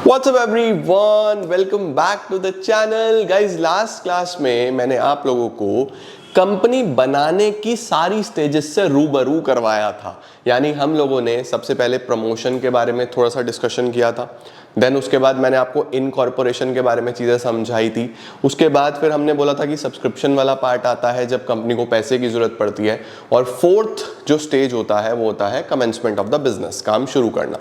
What's up everyone? Welcome back to the channel. Guys, last class में मैंने आप लोगों को कंपनी बनाने की सारी स्टेजेस से रूबरू करवाया था। यानी हम लोगों ने सबसे पहले प्रमोशन के बारे में थोड़ा सा डिस्कशन किया था, देन उसके बाद मैंने आपको इनकॉर्पोरेशन के बारे में चीज़ें समझाई थी। उसके बाद फिर हमने बोला था कि सब्सक्रिप्शन वाला पार्ट आता है जब कंपनी को पैसे की ज़रूरत पड़ती है, और फोर्थ जो स्टेज होता है वो होता है कमेंसमेंट ऑफ द बिजनेस, काम शुरू करना।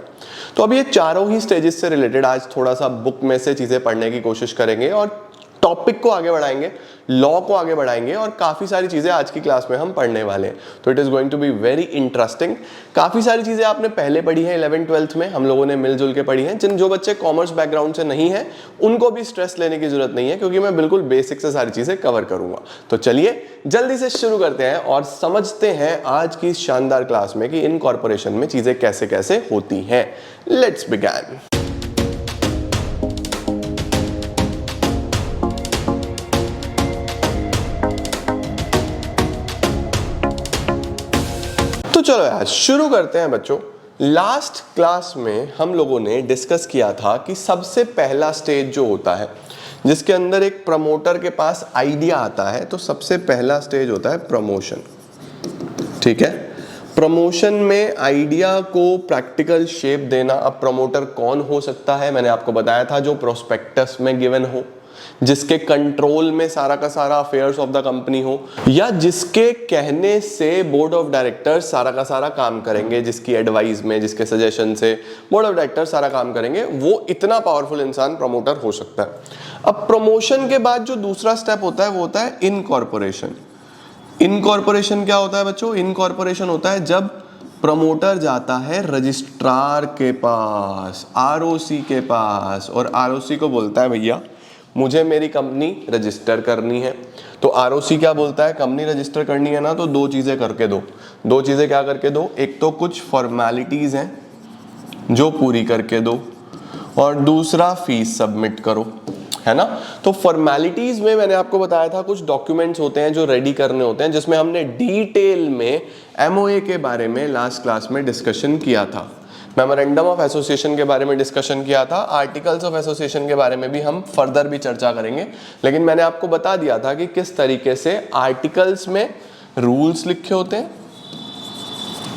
तो अब ये चारों ही स्टेजेस से रिलेटेड आज थोड़ा सा बुक में से चीज़ें पढ़ने की कोशिश करेंगे और टॉपिक को आगे बढ़ाएंगे, लॉ को आगे बढ़ाएंगे, और काफ़ी सारी चीज़ें आज की क्लास में हम पढ़ने वाले हैं। तो it is going to be very interesting. काफ़ी सारी चीज़ें आपने पहले पढ़ी हैं 11th-12th में, हम लोगों ने मिलजुल के पढ़ी हैं। जो बच्चे कॉमर्स बैकग्राउंड से नहीं हैं उनको भी स्ट्रेस लेने की जरूरत नहीं है, क्योंकि मैं बिल्कुल बेसिक से सारी चीज़ें कवर करूंगा। तो चलिए जल्दी से शुरू करते हैं और समझते हैं आज की शानदार क्लास में कि इनकॉर्पोरेशन में चीज़ें कैसे कैसे होती हैं। Let's begin. तो चलो यार शुरू करते हैं बच्चों। लास्ट क्लास में हम लोगों ने डिस्कस किया था कि सबसे पहला स्टेज जो होता है जिसके अंदर एक प्रमोटर के पास आइडिया आता है, तो सबसे पहला स्टेज होता है प्रमोशन। ठीक है, प्रमोशन में आइडिया को प्रैक्टिकल शेप देना। अब प्रमोटर कौन हो सकता है, मैंने आपको बताया था जो प्रोस्पेक्टस में गिवन हो, जिसके कंट्रोल में सारा का सारा अफेयर्स ऑफ द कंपनी हो, या जिसके कहने से बोर्ड ऑफ डायरेक्टर्स सारा का सारा काम करेंगे, जिसकी एडवाइस में, जिसके सजेशन से बोर्ड ऑफ डायरेक्टर्स सारा काम करेंगे, वो इतना पावरफुल इंसान प्रमोटर हो सकता है। अब प्रमोशन के बाद जो दूसरा स्टेप होता है वो होता है इनकॉर्पोरेशन। इनकॉर्पोरेशन क्या होता है बच्चों? इनकॉर्पोरेशन होता है जब प्रमोटर जाता है रजिस्ट्रार के पास, आरओसी के पास, और आरओसी को बोलता है भैया मुझे मेरी कंपनी रजिस्टर करनी है। तो आरओसी क्या बोलता है, कंपनी रजिस्टर करनी है ना, तो दो चीज़ें करके दो। दो चीज़ें क्या करके दो? एक तो कुछ फॉर्मेलिटीज़ हैं जो पूरी करके दो, और दूसरा फीस सबमिट करो, है ना। तो फॉर्मेलिटीज़ में मैंने आपको बताया था कुछ डॉक्यूमेंट्स होते हैं जो रेडी करने होते हैं, जिसमें हमने डिटेल में एमओए के बारे में लास्ट क्लास में डिस्कशन किया था, मेमोरेंडम ऑफ एसोसिएशन के बारे में डिस्कशन किया था, आर्टिकल्स ऑफ एसोसिएशन के बारे में भी हम फर्दर भी चर्चा करेंगे। लेकिन मैंने आपको बता दिया था कि किस तरीके से आर्टिकल्स में रूल्स लिखे होते हैं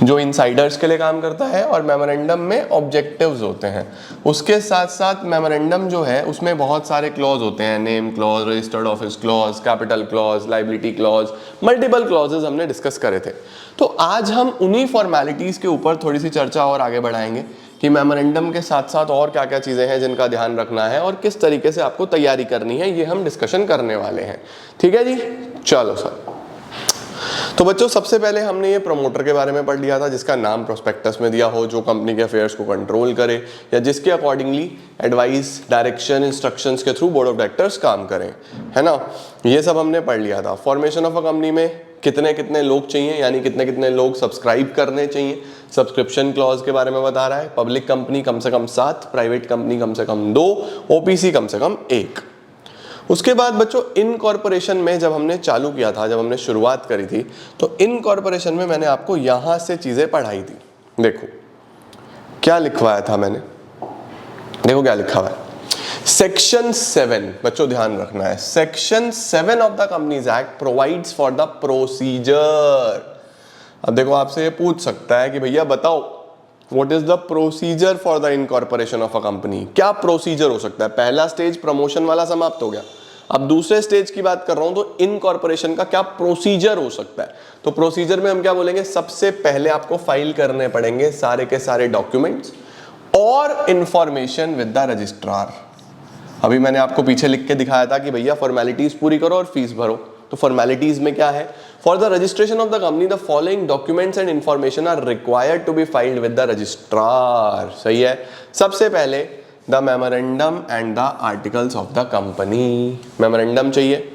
जो इनसाइडर्स के लिए काम करता है, और मेमोरेंडम में ऑब्जेक्टिव्स होते हैं। उसके साथ साथ मेमोरेंडम जो है उसमें बहुत सारे क्लॉज होते हैं, name clause, registered office clause, capital clause, liability clause, multiple clauses हमने डिस्कस करे थे। तो आज हम उन्हीं फॉर्मेलिटीज़ के ऊपर थोड़ी सी चर्चा और आगे बढ़ाएंगे कि मेमोरेंडम के साथ साथ और क्या क्या चीज़ें हैं जिनका ध्यान रखना है और किस तरीके से आपको तैयारी करनी है, ये हम डिस्कशन करने वाले हैं। ठीक है जी, चलो सर। तो बच्चों सबसे पहले हमने ये प्रमोटर के बारे में पढ़ लिया था, जिसका नाम प्रोस्पेक्टस में दिया हो, जो कंपनी के अफेयर्स को कंट्रोल करे या जिसके अकॉर्डिंगली एडवाइस, डायरेक्शन, इंस्ट्रक्शंस के थ्रू बोर्ड ऑफ डायरेक्टर्स काम करें, है ना। ये सब हमने पढ़ लिया था। फॉर्मेशन ऑफ अ कंपनी में कितने कितने लोग चाहिए, यानी कितने कितने लोग सब्सक्राइब करने चाहिए, सब्सक्रिप्शन क्लॉज के बारे में बता रहा है। पब्लिक कंपनी कम से कम 7, प्राइवेट कंपनी कम से कम 2, ओपीसी कम से कम 1। उसके बाद बच्चों इनकॉर्पोरेशन में जब हमने चालू किया था, जब हमने शुरुआत करी थी, तो इनकॉर्पोरेशन में मैंने आपको यहां से चीजें पढ़ाई थी। देखो क्या लिखवाया था मैंने, देखो क्या लिखा हुआ है। सेक्शन 7 बच्चों ध्यान रखना है, section 7 of the companies act provides for the procedure. अब देखो आपसे ये पूछ सकता है कि भैया बताओ what is the procedure for the incorporation of a company. क्या प्रोसीजर हो सकता है? पहला स्टेज प्रमोशन वाला समाप्त हो गया, अब दूसरे स्टेज की बात कर रहा हूं, तो इनकॉर्पोरेशन का क्या प्रोसीजर हो सकता है। तो प्रोसीजर में हम क्या बोलेंगे, सबसे पहले आपको फाइल करने पड़ेंगे सारे के सारे डॉक्यूमेंट्स और इंफॉर्मेशन विद द रजिस्ट्रार। अभी मैंने आपको पीछे लिख के दिखाया था कि भैया फॉर्मेलिटीज पूरी करो और फीस भरो। तो फॉर्मेलिटीज में क्या है, for the registration of the company the following documents and information are required to be filed with the registrar. सही है। सबसे पहले the memorandum and the articles of the company. Memorandum चाहिए,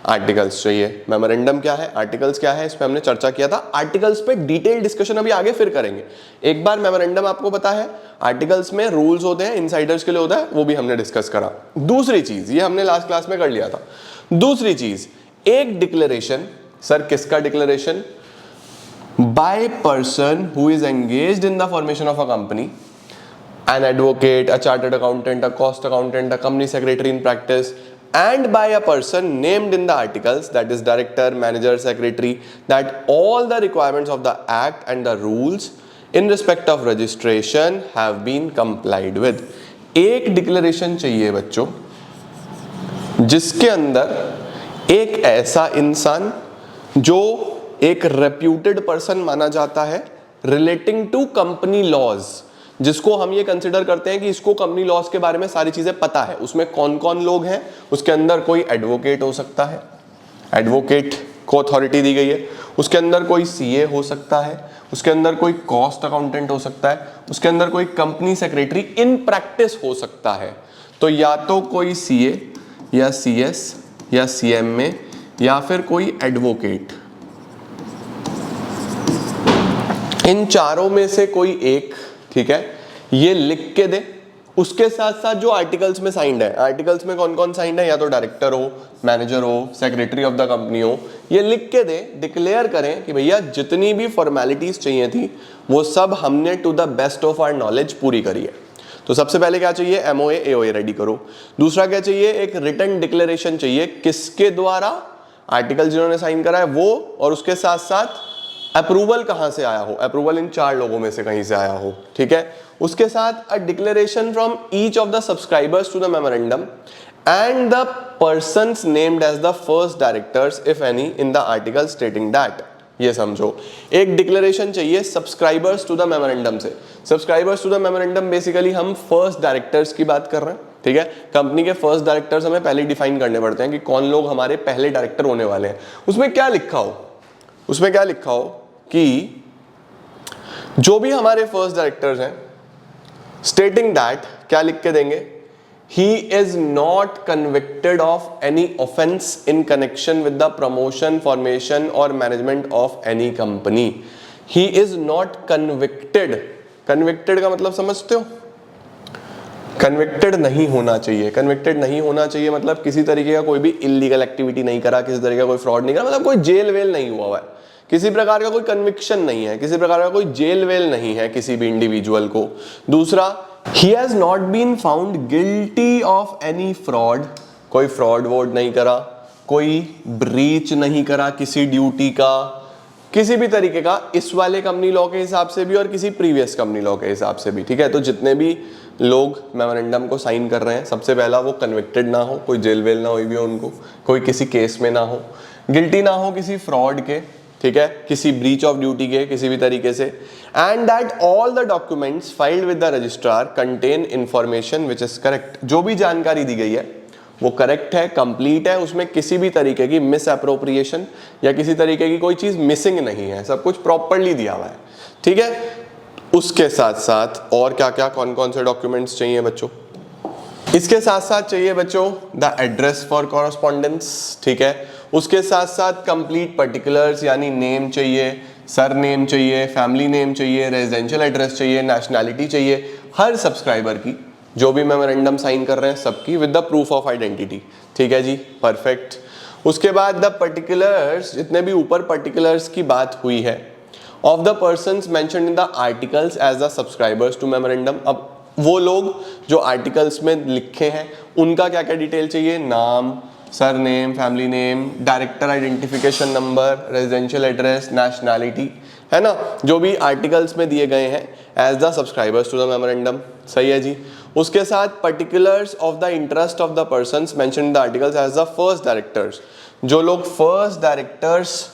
आर्टिकल्स चाहिए। मेमोरेंडम क्या है, आर्टिकल्स क्या है, इस पे हमने चर्चा किया था। आर्टिकल्स पे डिटेल डिस्कशन अभी आगे फिर करेंगे। एक बार मेमोरेंडम आपको पता है, आर्टिकल्स में रूल्स होते हैं, इनसाइडर्स के लिए होता है, वो भी हमने डिस्कस करा। दूसरी चीज, ये हमने लास्ट क्लास में कर लिया था। दूसरी चीज, एक डिक्लेरेशन। सर किसका declaration? By person who is engaged in the formation of a company an advocate, a chartered accountant, a cost accountant, a company secretary in practice, and by a person named in the articles, that is director, manager, secretary, that all the requirements of the act and the rules in respect of registration have been complied with. एक declaration चाहिए बच्चों जिसके अंदर एक ऐसा इंसान जो एक रेप्यूटेड पर्सन माना जाता है रिलेटिंग टू कंपनी लॉज, जिसको हम ये कंसिडर करते हैं कि इसको कंपनी लॉज के बारे में सारी चीजें पता है। उसमें कौन कौन लोग हैं, उसके अंदर कोई एडवोकेट हो सकता है, एडवोकेट को अथॉरिटी दी गई है, उसके अंदर कोई सीए हो सकता है, उसके अंदर कोई कॉस्ट अकाउंटेंट हो सकता है, उसके अंदर कोई कंपनी सेक्रेटरी इन प्रैक्टिस हो सकता है। तो या तो कोई सीए या सीएस या सीएमए या फिर कोई एडवोकेट, इन चारों में से कोई एक, ठीक है, ये लिख के दे। उसके साथ साथ जो आर्टिकल्स में साइंड है, आर्टिकल्स में कौन कौन साइंड है, या तो डायरेक्टर हो, मैनेजर हो, सेक्रेटरी ऑफ द कंपनी हो, ये लिख के दे, डिक्लेयर करें कि भैया जितनी भी फॉर्मेलिटीज चाहिए थी वो सब हमने to the best of our knowledge पूरी करी है। तो सबसे पहले क्या चाहिए, एमओए एओए रेडी करो। दूसरा क्या चाहिए, एक रिटन डिक्लेरेशन चाहिए, किसके द्वारा, आर्टिकल जिन्होंने साइन करा है वो, और उसके साथ साथ अप्रूवल कहां से आया हो, अप्रूवल इन चार लोगों में से कहीं से आया हो, ठीक है। उसके साथ a declaration from each of the subscribers to the memorandum and the persons named as the first directors if any in the article stating that. ये समझो, एक डिक्लेरेशन चाहिए सब्सक्राइबर्स टू द मेमोरेंडम से। Subscribers to the memorandum basically हम first directors की बात कर रहे हैं, ठीक है। कंपनी के फर्स्ट डायरेक्टर्स हमें पहले डिफाइन करने पड़ते हैं कि कौन लोग हमारे पहले डायरेक्टर होने वाले हैं। उसमें क्या लिखा हो, उसमें क्या लिखा हो कि जो भी हमारे फर्स्ट डायरेक्टर्स हैं, स्टेटिंग दैट, क्या लिख के देंगे, he is not convicted of any offence in connection with the promotion, formation और management of any company. He is not convicted, convicted का मतलब समझते हो, कन्विक्टेड नहीं होना चाहिए। कन्विक्टेड नहीं होना चाहिए मतलब किसी तरीके का कोई भी इलीगल एक्टिविटी नहीं करा, किसी तरीके का कोई फ्रॉड नहीं करा, मतलब कोई जेल वेल नहीं हुआ है, किसी प्रकार का कोई कन्विक्शन नहीं है, किसी प्रकार का कोई जेल वेल नहीं है किसी भी इंडिविजुअल को। दूसरा, he has not been found guilty of any fraud, कोई फ्रॉड वॉड नहीं करा, कोई ब्रीच नहीं करा किसी ड्यूटी का, किसी भी तरीके का, इस वाले कंपनी लॉ के हिसाब से भी और किसी प्रीवियस कंपनी लॉ के हिसाब से भी, ठीक है। तो जितने भी लोग मेमोरेंडम को साइन कर रहे हैं, सबसे पहला वो कन्विक्टेड ना हो, कोई जेल वेल ना हुई भी हो उनको, कोई किसी केस में ना हो, गिल्टी ना हो किसी फ्रॉड के, ठीक है, किसी ब्रीच ऑफ ड्यूटी के किसी भी तरीके से, and that all the documents filed with the registrar contain information which is correct. जो भी जानकारी दी गई है वो करेक्ट है, कंप्लीट है, उसमें किसी भी तरीके की मिस अप्रोप्रिएशन या किसी तरीके की कोई चीज मिसिंग नहीं है, सब कुछ प्रॉपरली दिया हुआ है, ठीक है। उसके साथ साथ और क्या क्या कौन कौन से डॉक्यूमेंट्स चाहिए बच्चों, इसके साथ साथ चाहिए बच्चों द एड्रेस फॉर कॉरस्पॉन्डेंस, ठीक है। उसके साथ साथ कंप्लीट पर्टिकुलर्स यानी नेम चाहिए, सर नेम चाहिए, फैमिली नेम चाहिए, रेजिडेंशियल एड्रेस चाहिए, नेशनैलिटी चाहिए हर सब्सक्राइबर की, जो भी मेमोरेंडम साइन कर रहे हैं सबकी, with the proof of identity, ठीक है जी, परफेक्ट। उसके बाद द पर्टिकुलर्स, जितने भी ऊपर पर्टिकुलर्स की बात हुई है, of the persons mentioned in the articles as the subscribers to memorandum. अब वो लोग जो आर्टिकल्स में लिखे हैं उनका क्या क्या डिटेल चाहिए, नाम, surname, family name, director identification number, residential address, nationality, है ना, जो भी आर्टिकल्स में दिए गए हैं as the subscribers to the memorandum, सही है जी। उसके साथ particulars of the interest of the persons mentioned in the articles as the first directors, जो लोग फर्स्ट डायरेक्टर्स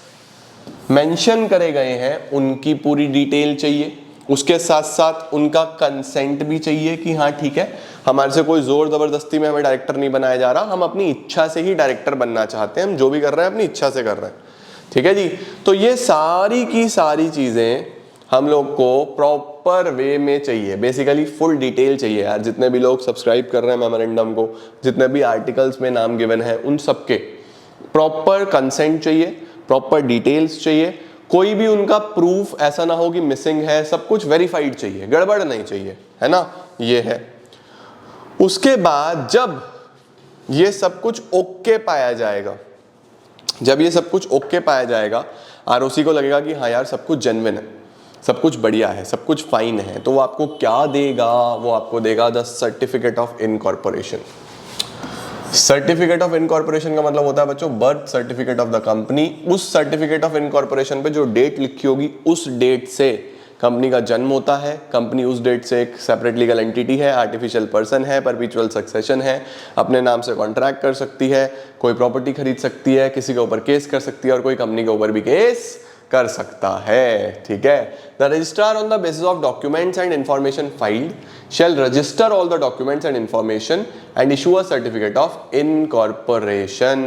मेंशन करे गए हैं उनकी पूरी डिटेल चाहिए। उसके साथ साथ उनका कंसेंट भी चाहिए कि हाँ ठीक है, हमारे से कोई जोर जबरदस्ती में हमें डायरेक्टर नहीं बनाया जा रहा, हम अपनी इच्छा से ही डायरेक्टर बनना चाहते हैं, हम जो भी कर रहे हैं अपनी इच्छा से कर रहे हैं, ठीक है जी। तो ये सारी की सारी चीजें हम लोग को प्रॉपर वे में चाहिए, बेसिकली फुल डिटेल चाहिए यार। जितने भी लोग सब्सक्राइब कर रहे हैं मेमोरेंडम को, जितने भी आर्टिकल्स में नाम गिवन है, उन सबके प्रॉपर कंसेंट चाहिए, प्रॉपर डिटेल्स चाहिए, कोई भी उनका प्रूफ ऐसा ना हो कि मिसिंग है, सब कुछ वेरीफाइड चाहिए, गड़बड़ नहीं चाहिए, है ना, ये है। उसके बाद जब ये सब कुछ ओके पाया जाएगा, जब ये सब कुछ ओके पाया जाएगा, आरओसी को लगेगा कि हाँ यार सब कुछ जेन्युइन है, सब कुछ बढ़िया है, सब कुछ फाइन है, तो वो आपको क्या देगा? वो आपको देगा the certificate of incorporation. Certificate of incorporation का मतलब होता है बच्चों birth certificate of the company. उस सर्टिफिकेट ऑफ इनकॉर्पोरेशन पे जो डेट लिखी होगी उस डेट से कंपनी का जन्म होता है। कंपनी उस डेट से एक सेपरेट लीगल एंटिटी है, आर्टिफिशियल पर्सन है, परपेचुअल सक्सेशन है, अपने नाम से कॉन्ट्रैक्ट कर सकती है, कोई प्रॉपर्टी खरीद सकती है, किसी के ऊपर केस कर सकती है और कोई कंपनी के ऊपर भी केस कर सकता है। ठीक है, the registrar on the basis of documents and information filed shall register all the documents and information and issue a certificate of incorporation।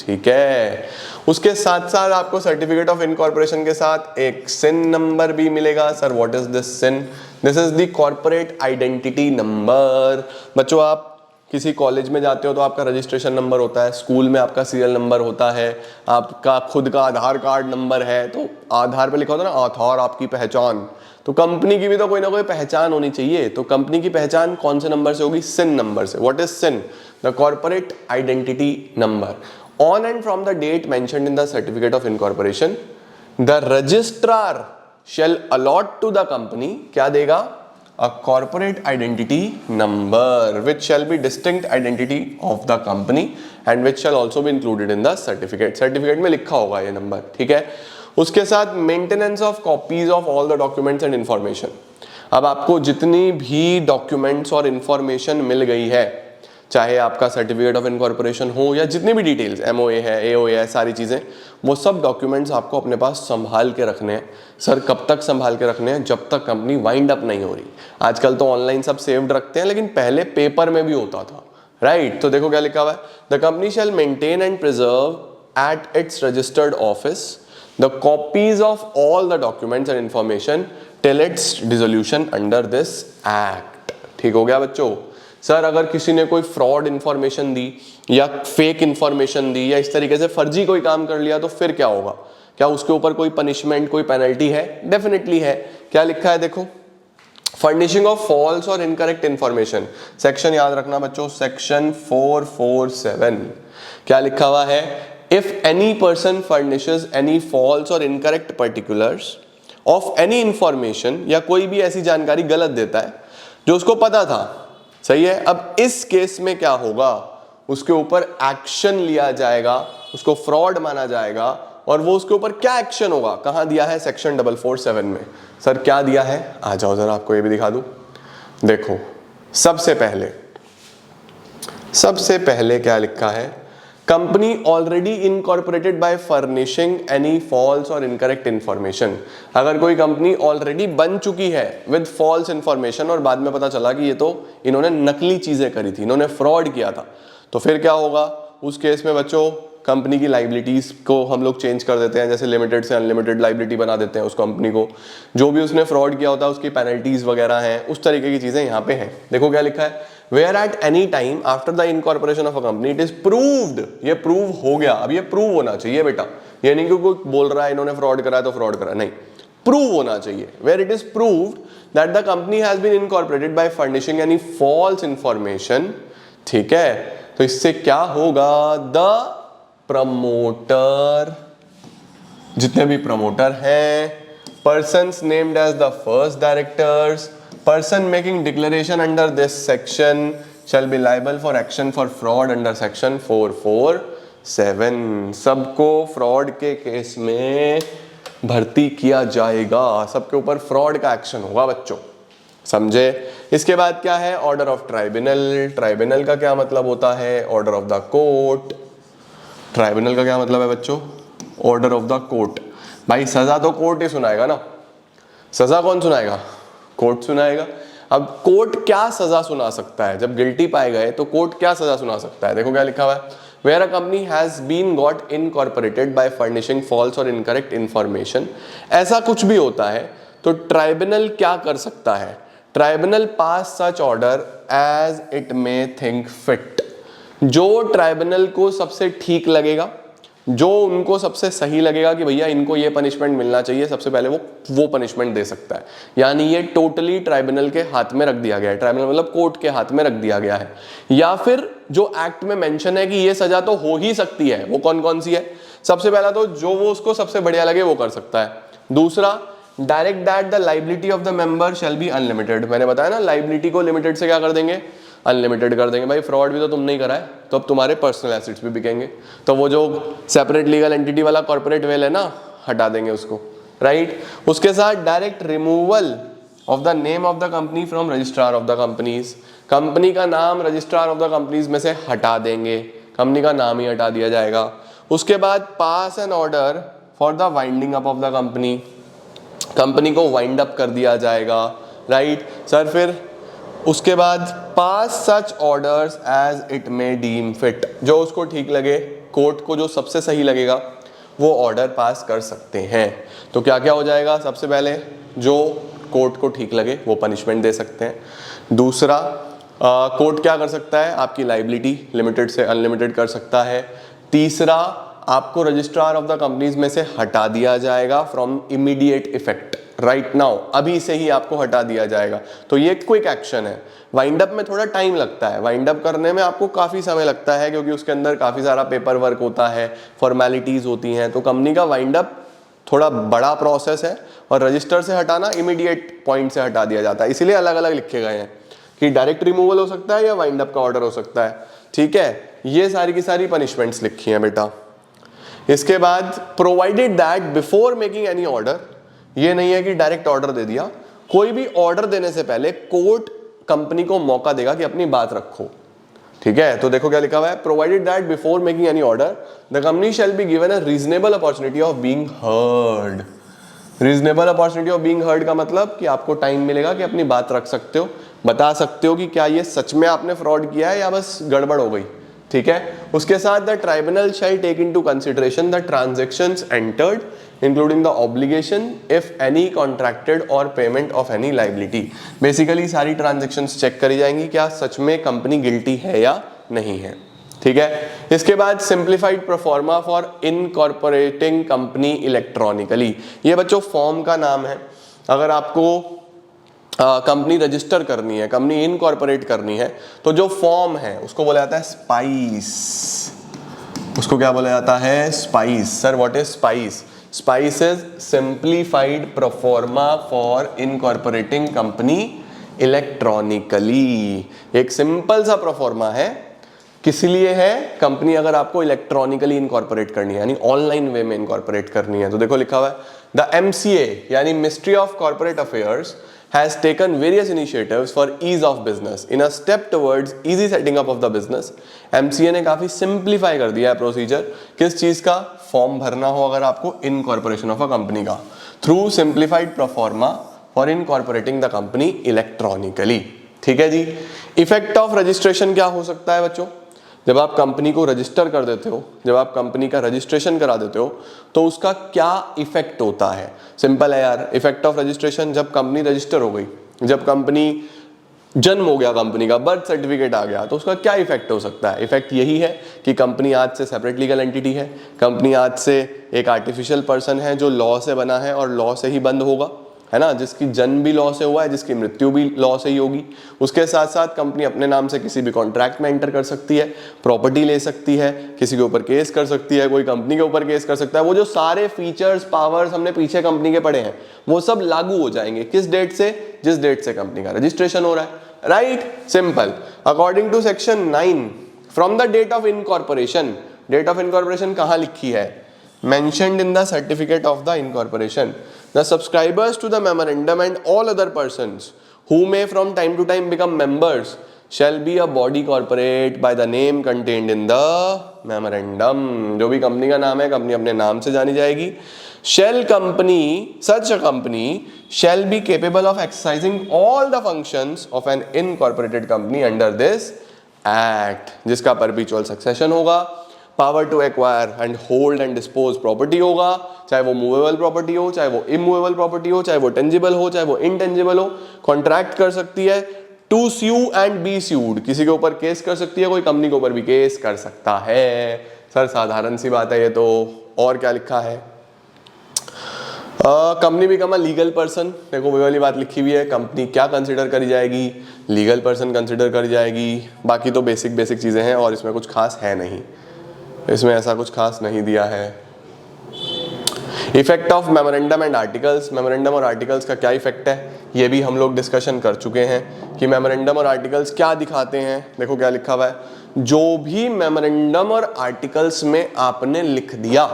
ठीक है, उसके साथ साथ आपको सर्टिफिकेट ऑफ इनकॉर्पोरेशन के साथ एक सिन नंबर भी मिलेगा। Sir what is this CIN? This is the corporate identity number. बच्चों आप किसी कॉलेज में जाते हो तो आपका रजिस्ट्रेशन नंबर होता है, स्कूल में आपका सीरियल नंबर होता है, आपका खुद का आधार कार्ड नंबर है, तो आधार पे लिखा होता है ना आधार आपकी पहचान, तो कंपनी की भी तो कोई ना कोई पहचान होनी चाहिए। तो कंपनी की पहचान कौन से नंबर से होगी? सिन नंबर से। What is CIN? The corporate identity number. On and from the date mentioned in the certificate of incorporation the registrar shall allot to the company, क्या देगा? A corporate identity number which shall be distinct identity of the company and which shall also be included in the certificate। certificate में लिखा होगा ये number. ठीक है, उसके साथ maintenance of copies of all the documents and information. अब आपको जितनी भी डॉक्यूमेंट्स और इंफॉर्मेशन मिल गई है, चाहे आपका सर्टिफिकेट ऑफ इनकॉर्पोरेशन हो या जितनी भी डिटेल्स एमओए है, एओए है, सारी चीज़ें, वो सब डॉक्यूमेंट्स आपको अपने पास संभाल के रखने हैं। सर कब तक संभाल के रखने हैं? जब तक कंपनी वाइंड अप नहीं हो रही। आजकल तो ऑनलाइन सब सेव्ड रखते हैं, लेकिन पहले पेपर में भी होता था, राइट? तो देखो क्या लिखा हुआ है, the company shall maintain and preserve at its registered office the copies of all the documents and information till it's dissolution under this act. ठीक हो गया बच्चों? सर अगर किसी ने कोई फ्रॉड इंफॉर्मेशन दी या फेक इंफॉर्मेशन दी या इस तरीके से फर्जी कोई काम कर लिया तो फिर क्या होगा? क्या उसके ऊपर कोई पनिशमेंट, कोई पेनल्टी है? डेफिनेटली है। क्या लिखा है देखो, फर्निशिंग ऑफ फॉल्स और इनकरेक्ट इंफॉर्मेशन, सेक्शन याद रखना बच्चों, सेक्शन 447। क्या लिखा हुआ है? If any person furnishes any false और incorrect particulars of any information, या कोई भी ऐसी जानकारी गलत देता है जो उसको पता था, सही है। अब इस केस में क्या होगा? उसके ऊपर एक्शन लिया जाएगा, उसको फ्रॉड माना जाएगा, और वो उसके ऊपर क्या एक्शन होगा? कहां दिया है? सेक्शन 447 में। सर क्या दिया है? आ जाओ जरा आपको ये भी दिखा दूं। देखो सबसे पहले क्या लिखा है? Company already incorporated by furnishing any false और इनकरेक्ट इंफॉर्मेशन। अगर कोई कंपनी ऑलरेडी बन चुकी है विद फॉल्स इंफॉर्मेशन और बाद में पता चला कि ये तो इन्होंने नकली चीजें करी थी, इन्होंने फ्रॉड किया था, तो फिर क्या होगा? उस केस में बच्चों कंपनी की लाइबिलिटीज को हम लोग चेंज कर देते हैं, जैसे लिमिटेड से अनलिमिटेड लाइबिलिटी बना देते हैं उस कंपनी को। जो भी उसने फ्रॉड किया होता है उसकी पेनल्टीज वगैरह हैं, उस तरीके की चीजें यहाँ पे हैं। देखो क्या लिखा है, where at any time after the incorporation of a company it is proved, ये प्रूव हो गया। अब ये प्रूव होना चाहिए बेटा, ये नहीं कि कोई बोल रहा है इन्होंने फ्रॉड करा है तो फ्रॉड करा, नहीं, प्रूव होना चाहिए। Where it is proved that the company has been incorporated by furnishing any false information. ठीक है, तो इससे क्या होगा? द प्रमोटर, जितने भी प्रमोटर हैं, persons named as the first directors, person making declaration under this section shall be liable for action for fraud under section 447। सबको फ्रॉड के केस में भर्ती किया जाएगा, सबके ऊपर फ्रॉड का एक्शन होगा बच्चों, समझे? इसके बाद क्या है? Order of tribunal. ट्राइब्यूनल का क्या मतलब होता है? Order of the court. Tribunal का क्या मतलब है बच्चों? Order of the court. भाई सजा तो कोर्ट ही सुनाएगा ना, सजा कौन सुनाएगा? कोर्ट सुनाएगा। अब कोर्ट क्या सजा सुना सकता है? जब गिल्टी पाए गए तो कोर्ट क्या सजा सुना सकता है? देखो क्या लिखा हुआ है, where a company has been got incorporated by furnishing false और इनकरेक्ट इंफॉर्मेशन, ऐसा कुछ भी होता है तो ट्राइब्यूनल क्या कर सकता है? Tribunal pass such order as it may think fit. जो ट्राइब्यूनल को सबसे ठीक लगेगा, जो उनको सबसे सही लगेगा कि भैया इनको ये पनिशमेंट मिलना चाहिए, सबसे पहले वो पनिशमेंट दे सकता है। यानी ये टोटली ट्राइब्यूनल के हाथ में रख दिया गया है। ट्राइब्यूनल मतलब कोर्ट के हाथ में रख दिया गया है। या फिर जो एक्ट में मेंशन है कि ये सजा तो हो ही सकती है, वो कौन कौन सी है? सबसे पहला तो जो वो उसको सबसे बढ़िया लगे वो कर सकता है। दूसरा, direct that the liability of the member shall B unlimited. मैंने बताया ना, लाइबिलिटी को लिमिटेड से क्या कर देंगे, अनलिमिटेड कर देंगे। भाई फ्रॉड भी तो तुमने ही करा है, तो अब तुम्हारे पर्सनल एसेट्स भी बिकेंगे, तो वो जो सेपरेट लीगल एंटिटी वाला कॉर्पोरेट वेल है ना, हटा देंगे उसको, राइट। उसके साथ direct removal of the name of the company from registrar of the companies, company का नाम रजिस्ट्रार ऑफ द कंपनीज में से हटा देंगे, कंपनी का नाम ही हटा दिया जाएगा। उसके बाद pass an order for the winding up of the company, company को वाइंड अप कर दिया जाएगा, राइट सर। फिर उसके बाद pass such orders as it may deem fit, जो उसको ठीक लगे, कोर्ट को जो सबसे सही लगेगा वो ऑर्डर पास कर सकते हैं। तो क्या क्या हो जाएगा, सबसे पहले जो कोर्ट को ठीक लगे वो पनिशमेंट दे सकते हैं। दूसरा, कोर्ट क्या कर सकता है, आपकी लाइबिलिटी लिमिटेड से अनलिमिटेड कर सकता है। तीसरा, आपको रजिस्ट्रार ऑफ द कंपनीज में से हटा दिया जाएगा from immediate effect, right now, अभी से ही आपको हटा दिया जाएगा। तो ये क्विक एक्शन है। वाइंड अप में थोड़ा टाइम लगता है, वाइंड अप करने में आपको काफ़ी समय लगता है, क्योंकि उसके अंदर काफ़ी सारा पेपर वर्क होता है, फॉर्मेलिटीज़ होती हैं। तो कंपनी का वाइंड अप थोड़ा बड़ा प्रोसेस है, और रजिस्टर से हटाना इमीडिएट पॉइंट से हटा दिया जाता है। इसीलिए अलग अलग लिखे गए हैं कि डायरेक्ट रिमूवल हो सकता है या वाइंड अप का ऑर्डर हो सकता है, ठीक है। ये सारी की सारी पनिशमेंट्स लिखी हैं बेटा। इसके बाद provided that before making any order, ये नहीं है कि डायरेक्ट ऑर्डर दे दिया, कोई भी ऑर्डर देने से पहले कोर्ट कंपनी को मौका देगा कि अपनी बात रखो, ठीक है। तो देखो क्या लिखा हुआ है, provided that before making any order the company shall be given a reasonable opportunity of being heard. Reasonable opportunity of being heard का मतलब कि आपको टाइम मिलेगा कि अपनी बात रख सकते हो, बता सकते हो कि क्या ये सच में आपने फ्रॉड किया है या बस गड़बड़ हो गई, ठीक है। उसके साथ the tribunal shall take into consideration the transactions entered including the obligation if any contracted और payment of any liability. Basically सारी ट्रांजैक्शंस चेक करी जाएंगी, क्या सच में कंपनी गिल्टी है या नहीं है, ठीक है। इसके बाद simplified proforma for incorporating company electronically, ये बच्चों फॉर्म का नाम है। अगर आपको कंपनी रजिस्टर करनी है, कंपनी इनकॉर्पोरेट करनी है, तो जो फॉर्म है उसको बोला जाता है स्पाइस। उसको क्या बोला जाता है, spice. Sir what is spice? Spice is simplified proforma for incorporating company electronically. एक सिंपल सा प्रोफॉर्मा है, किस लिए है, कंपनी अगर आपको इलेक्ट्रॉनिकली इनकॉर्पोरेट करनी है, यानी ऑनलाइन वे में इनकॉर्पोरेट करनी है। तो देखो लिखा हुआ है, द एमसीए यानी ministry of corporate affairs has taken various initiatives for ease of business in a step towards easy setting up of the business। MCA ने काफी सिंप्लीफाई कर दिया है प्रोसीजर, किस चीज का, फॉर्म भरना हो अगर आपको इनकॉर्पोरेशन ऑफ अ कंपनी का, through simplified proforma for incorporating the company electronically, ठीक है जी। इफेक्ट ऑफ रजिस्ट्रेशन क्या हो सकता है बच्चों, जब आप कंपनी को रजिस्टर कर देते हो, जब आप कंपनी का रजिस्ट्रेशन करा देते हो, तो उसका क्या इफेक्ट होता है। सिंपल है यार, इफेक्ट ऑफ रजिस्ट्रेशन, जब कंपनी रजिस्टर हो गई, जब कंपनी जन्म हो गया, कंपनी का बर्थ सर्टिफिकेट आ गया, तो उसका क्या इफेक्ट हो सकता है। इफेक्ट यही है कि कंपनी आज से सेपरेट लीगल एंटिटी है, कंपनी आज से एक आर्टिफिशियल पर्सन है जो लॉ से बना है और लॉ से ही बंद होगा, है ना, जिसकी जन्म भी लॉ से हुआ है, जिसकी मृत्यु भी लॉ से ही होगी। उसके साथ साथ कंपनी अपने नाम से किसी भी कॉन्ट्रैक्ट में एंटर कर सकती है, प्रॉपर्टी ले सकती है, किसी के ऊपर केस कर सकती है, कोई कंपनी के ऊपर केस कर सकता है। वो जो सारे फीचर्स, पावर्स हमने पीछे कंपनी के पढ़े हैं, वो सब लागू हो जाएंगे किस डेट से, जिस डेट से कंपनी का रजिस्ट्रेशन हो रहा है, right, simple. According to section 9 from the date of incorporation, date of incorporation कहाँ लिखी है, mentioned in the certificate of the incorporation, the subscribers to the memorandum and all other persons who may from time to time become members shall be a body corporate by the name contained in the memorandum। जो भी company का नाम है, company अपने नाम से जानी जाएगी। shall company, such a company shall be capable of exercising all the functions of an incorporated company under this act, जिसका perpetual succession होगा, power to acquire and hold and dispose property होगा, चाहे वो मूवेबल प्रॉपर्टी हो, चाहे वो immovable property हो, चाहे वो टेंजिबल हो, चाहे वो इनटेंजिबल हो, कॉन्ट्रैक्ट कर सकती है, to sue and be sued, किसी के ऊपर केस कर सकती है, कोई कंपनी के ऊपर भी केस कर सकता है। सर साधारण सी बात है ये तो, और क्या लिखा है, company become a legal person, देखो वही वाली बात लिखी हुई है, कंपनी क्या कंसिडर करी जाएगी, लीगल पर्सन कंसिडर करी जाएगी। बाकी तो बेसिक बेसिक चीजें हैं और इसमें कुछ खास है नहीं, इसमें ऐसा कुछ खास नहीं दिया है। Effect of memorandum and articles, memorandum और आर्टिकल्स का क्या इफेक्ट है ये भी हम लोग डिस्कशन कर चुके हैं कि मेमोरेंडम और आर्टिकल्स क्या दिखाते हैं। देखो क्या लिखा हुआ है, जो भी मेमोरेंडम और आर्टिकल्स में आपने लिख दिया,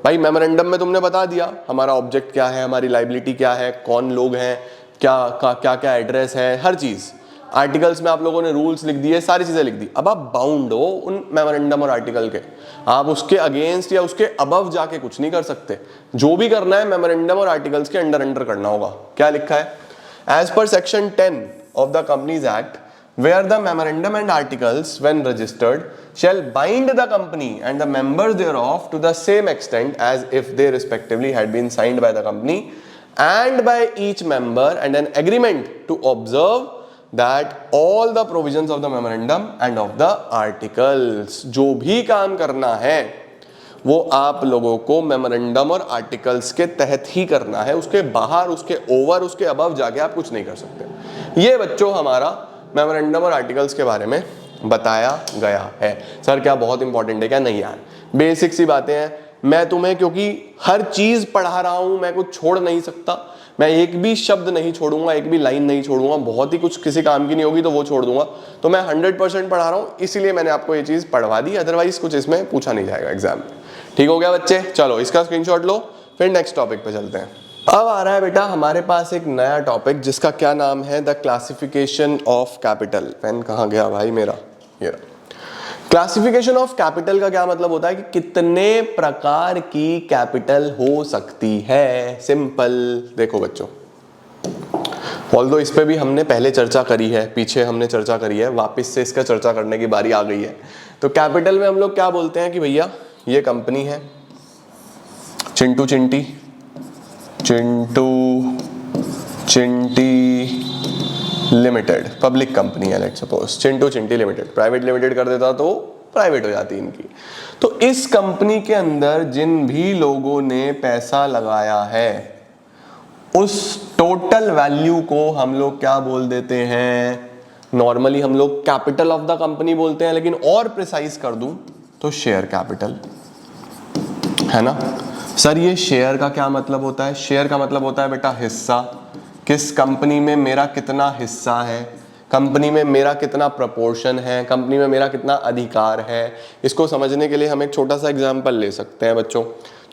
भाई मेमोरेंडम में तुमने बता दिया हमारा ऑब्जेक्ट क्या है, हमारी लाइबिलिटी क्या है, कौन लोग हैं, क्या क्या एड्रेस है, हर चीज। आर्टिकल्स में आप लोगों ने रूल्स लिख दिए, सारी चीजें लिख दी। अब आप बाउंड हो उन मेमोरेंडम और आर्टिकल के, आप उसके अगेंस्ट या उसके अबव जाके कुछ नहीं कर सकते। जो भी करना है मेमोरेंडम और आर्टिकल्स के अंडर करना होगा। क्या लिखा है, as per section 10 of the companies act, where the memorandum and articles when registered shall bind the company and the members thereof to the same extent as if they respectively had been signed by the company and by each member, and an agreement to observe that all the provisions of the memorandum and of the articles। जो भी काम करना है वो आप लोगों को memorandum और आर्टिकल्स के तहत ही करना है, उसके बाहर, उसके ओवर, उसके अबव जाके आप कुछ नहीं कर सकते। ये बच्चों हमारा मेमोरेंडम और आर्टिकल्स के बारे में बताया गया है। सर क्या बहुत इंपॉर्टेंट है क्या? नहीं यार, बेसिक सी बातें हैं। मैं तुम्हें क्योंकि हर चीज पढ़ा रहा हूं, मैं कुछ छोड़ नहीं सकता, मैं एक भी शब्द नहीं छोड़ूंगा, एक भी लाइन नहीं छोड़ूंगा, बहुत ही कुछ किसी काम की नहीं होगी तो वो छोड़ दूंगा। तो मैं 100% पढ़ा रहा हूं, इसीलिए मैंने आपको ये चीज पढ़वा दी, अदरवाइज कुछ इसमें पूछा नहीं जाएगा एग्जाम में। ठीक हो गया बच्चे? चलो इसका स्क्रीनशॉट लो, फिर नेक्स्ट टॉपिक पे चलते हैं। अब आ रहा है बेटा हमारे पास एक नया टॉपिक जिसका क्या नाम है, the classification of capital. Pen कहाँ गया भाई मेरा? ये क्लासिफिकेशन ऑफ कैपिटल का क्या मतलब होता है कि कितने प्रकार की कैपिटल हो सकती है। सिंपल देखो बच्चों, ऑल्दो इस पे भी हमने पहले चर्चा करी है, पीछे हमने चर्चा करी है, वापस से इसका चर्चा करने की बारी आ गई है। तो कैपिटल में हम लोग क्या बोलते हैं कि भैया ये कंपनी है Chintu Chinti, Chintu Chinti limited, public company है, let's suppose Chintu Chinti limited. Private limited कर देता तो प्राइवेट हो जाती इनकी। तो इस कंपनी के अंदर जिन भी लोगों ने पैसा लगाया है उस टोटल वैल्यू को हम लोग क्या बोल देते हैं? नॉर्मली हम लोग कैपिटल ऑफ द कंपनी बोलते हैं, लेकिन और प्रिसाइज कर दूं तो शेयर कैपिटल, है ना। सर ये शेयर का क्या मतलब होता है? शेयर का मतलब होता है बेटा हिस्सा। किस कंपनी में मेरा कितना हिस्सा है, कंपनी में मेरा कितना प्रपोर्शन है, कंपनी में मेरा कितना अधिकार है। इसको समझने के लिए हम एक छोटा सा एग्जांपल ले सकते हैं बच्चों।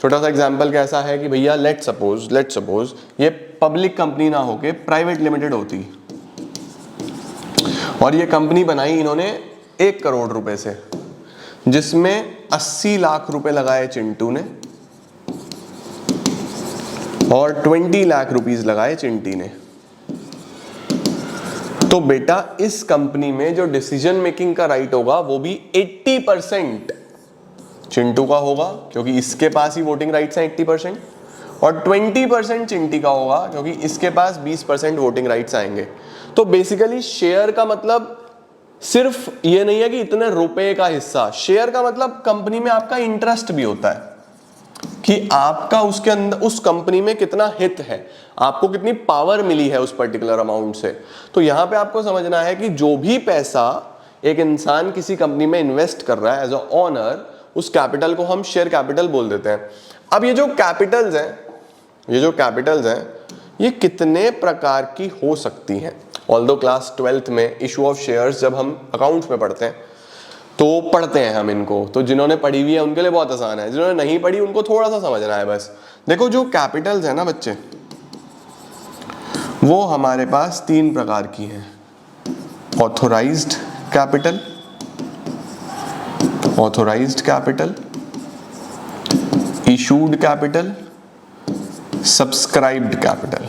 छोटा सा एग्जांपल कैसा है कि भैया लेट्स सपोज ये पब्लिक कंपनी ना होके प्राइवेट लिमिटेड होती और ये कंपनी बनाई इन्होंने 1 करोड़ रुपए से, जिसमें 80 लाख रुपए लगाए चिंटू ने और 20 लाख रुपीस लगाए चिंटी ने। तो बेटा इस कंपनी में जो डिसीजन मेकिंग का राइट होगा वो भी 80% चिंटू का होगा क्योंकि इसके पास ही वोटिंग राइट्स हैं 80%, और 20% चिंटी का होगा क्योंकि इसके पास 20% वोटिंग राइट्स आएंगे। तो बेसिकली शेयर का मतलब सिर्फ ये नहीं है कि इतने रुपए का हिस्सा, शेयर का मतलब कंपनी में आपका इंटरेस्ट भी होता है कि आपका उसके अंदर उस कंपनी में कितना हित है, आपको कितनी पावर मिली है उस पर्टिकुलर अमाउंट से। तो यहां पे आपको समझना है कि जो भी पैसा एक इंसान किसी कंपनी में इन्वेस्ट कर रहा है एज अ ओनर, उस कैपिटल को हम शेयर कैपिटल बोल देते हैं। अब ये जो कैपिटल्स हैं ये कितने प्रकार की हो सकती हैं? ऑल्दो क्लास 12th में इशू ऑफ शेयर्स जब हम अकाउंट्स में पढ़ते हैं तो पढ़ते हैं हम इनको, तो जिन्होंने पढ़ी हुई है उनके लिए बहुत आसान है, जिन्होंने नहीं पढ़ी उनको थोड़ा सा समझना है बस। देखो जो कैपिटल्स है ना बच्चे, वो हमारे पास 3 प्रकार की हैं। Authorised capital, issued capital, subscribed capital.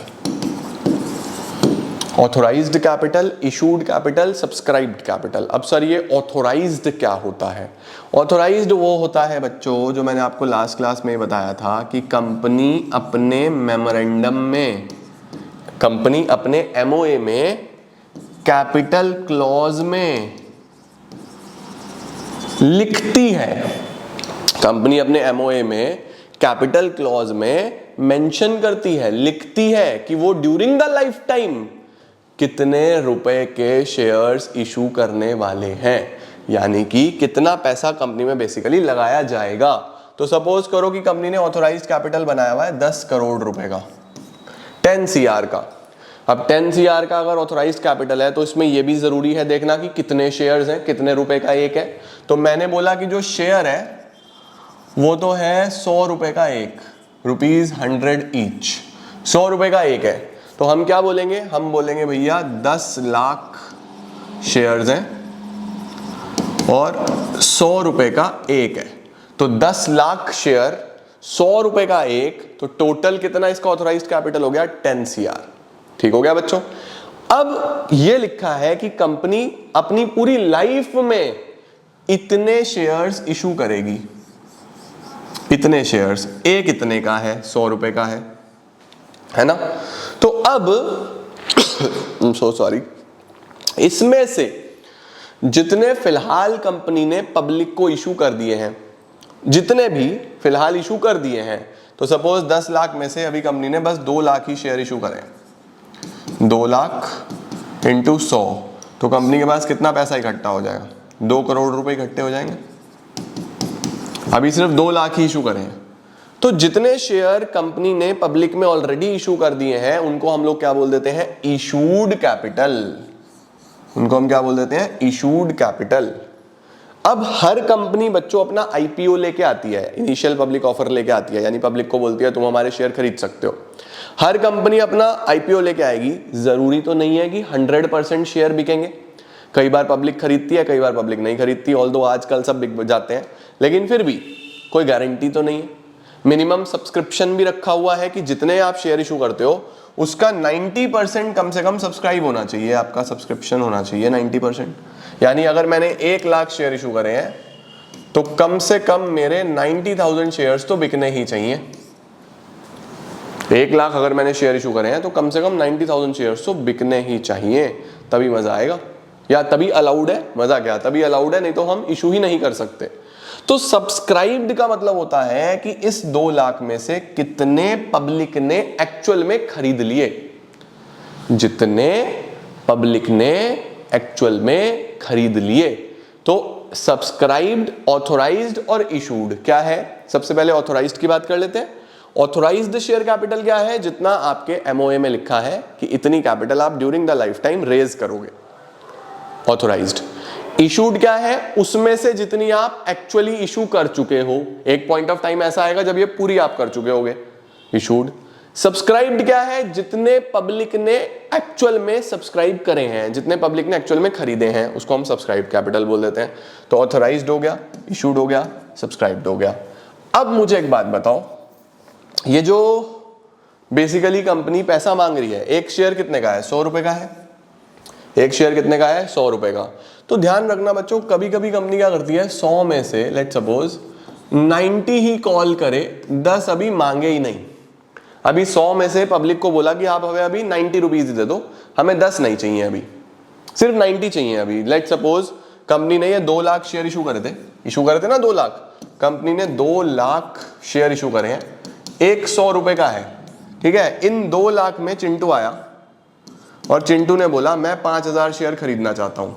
Authorised capital, issued capital, subscribed capital. अब सर ये ऑथोराइज्ड क्या होता है? ऑथोराइज्ड वो होता है बच्चों जो मैंने आपको लास्ट क्लास में बताया था कि कंपनी अपने मेमोरेंडम में, कंपनी अपने एमओए में कैपिटल क्लॉज में लिखती है, कंपनी अपने एमओए में कैपिटल क्लॉज में मेंशन करती है, लिखती है कि वो ड्यूरिंग द लाइफ टाइम कितने रुपए के शेयर्स इशू करने वाले हैं, यानी कि कितना पैसा कंपनी में बेसिकली लगाया जाएगा। तो सपोज करो कि कंपनी ने ऑथोराइज्ड कैपिटल बनाया हुआ है 10 करोड़ रुपए का, 10 CR का। अब 10 CR का अगर ऑथोराइज्ड कैपिटल है तो इसमें यह भी जरूरी है देखना कि कितने शेयर्स हैं, कितने रुपए का एक है। तो मैंने बोला कि जो शेयर है वो तो है 100 रुपए का एक, ₹100 ईच, 100 रुपए का एक है। तो हम क्या बोलेंगे, हम बोलेंगे भैया 10 लाख शेयर्स हैं और 100 रुपए का एक है। तो 10 लाख शेयर, 100 रुपए का एक, तो टोटल कितना इसका ऑथोराइज्ड कैपिटल हो गया 10 CR। ठीक हो गया बच्चों। अब ये लिखा है कि कंपनी अपनी पूरी लाइफ में इतने शेयर्स इशू करेगी, इतने शेयर्स, एक इतने का है, 100 रुपए का है ना। तो अब सो सॉरी, इसमें से जितने फिलहाल कंपनी ने पब्लिक को इशू कर दिए हैं, जितने भी फिलहाल इशू कर दिए हैं, तो सपोज 10 लाख में से अभी कंपनी ने बस 2 लाख ही शेयर इशू करें, 2 लाख इंटू 100, तो कंपनी के पास कितना पैसा इकट्ठा हो जाएगा, 2 करोड़ रुपए इकट्ठे हो जाएंगे। अभी सिर्फ 2 लाख ही इशू करें, तो जितने शेयर कंपनी ने पब्लिक में ऑलरेडी इशू कर दिए हैं उनको हम लोग क्या बोल देते हैं, इशूड कैपिटल। उनको हम क्या बोल देते हैं, इशूड कैपिटल। अब हर कंपनी बच्चों अपना IPO लेके आती है, इनिशियल पब्लिक ऑफर लेके आती है, यानी पब्लिक को बोलती है तुम हमारे शेयर खरीद सकते हो। हर कंपनी अपना IPO लेके आएगी, जरूरी तो नहीं है कि 100% शेयर बिकेंगे। कई बार पब्लिक खरीदती है, कई बार पब्लिक नहीं खरीदती, ऑल्दो आजकल सब बिक जाते हैं, लेकिन फिर भी कोई गारंटी तो नहीं है। मिनिमम सब्सक्रिप्शन भी रखा हुआ है कि जितने आप शेयर इशू करते हो उसका 90% कम से कम सब्सक्राइब होना चाहिए, आपका सब्सक्रिप्शन होना चाहिए 90%। यानी अगर मैंने 1 लाख शेयर इशू करे हैं तो कम से कम मेरे 90,000 शेयर्स तो बिकने ही चाहिए। 1 लाख अगर मैंने शेयर इशू करे हैं तो कम से कम 90,000 शेयर्स तो बिकने ही चाहिए, तभी मजा आएगा, या तभी अलाउड है। मजा क्या, तभी अलाउड है, नहीं तो हम इशू ही नहीं कर सकते। तो सब्सक्राइब्ड का मतलब होता है कि इस 2 लाख में से कितने पब्लिक ने एक्चुअल में खरीद लिए, जितने पब्लिक ने एक्चुअल में खरीद लिए। तो सब्सक्राइब्ड, ऑथोराइज्ड और इशूड क्या है, सबसे पहले ऑथोराइज्ड की बात कर लेते हैं। ऑथोराइज्ड शेयर कैपिटल क्या है, जितना आपके MOA में लिखा है कि इतनी कैपिटल आप during the lifetime raise करोगे, ऑथोराइज्ड। इशूड क्या है, उसमें से जितनी आप एक्चुअली इशू कर चुके हो। एक पॉइंट ऑफ टाइम ऐसा आएगा जब ये पूरी आप कर चुके होगे, इशूड। सब्सक्राइब्ड क्या है, जितने पब्लिक ने एक्चुअल में सब्सक्राइब करे हैं, जितने पब्लिक ने एक्चुअल में खरीदे हैं, उसको हम सब्सक्राइब कैपिटल बोल देते हैं। तो ऑथोराइज्ड हो गया, इशूड हो गया, सब्सक्राइब्ड हो गया। अब मुझे एक बात बताओ, ये जो बेसिकली कंपनी पैसा मांग रही है, एक शेयर कितने का है, 100 रुपए का है। एक शेयर कितने का है, 100 रुपए का। तो ध्यान रखना बच्चों, कभी कभी कंपनी क्या करती है, 100 में से लेट सपोज 90 ही कॉल करे, 10 अभी मांगे ही नहीं। अभी 100 में से पब्लिक को बोला कि आप हमें अभी 90 रुपीज दे दो, हमें 10 नहीं चाहिए, अभी सिर्फ 90 चाहिए। अभी लेट सपोज कंपनी ने ये 2 लाख शेयर इशू करे थे ना, 2 लाख। कंपनी ने 2 लाख शेयर इशू करे हैं, एक 100 रुपए का है, ठीक है। इन 2 लाख में चिंटू आया और चिंटू ने बोला मैं 5,000 शेयर खरीदना चाहता हूं।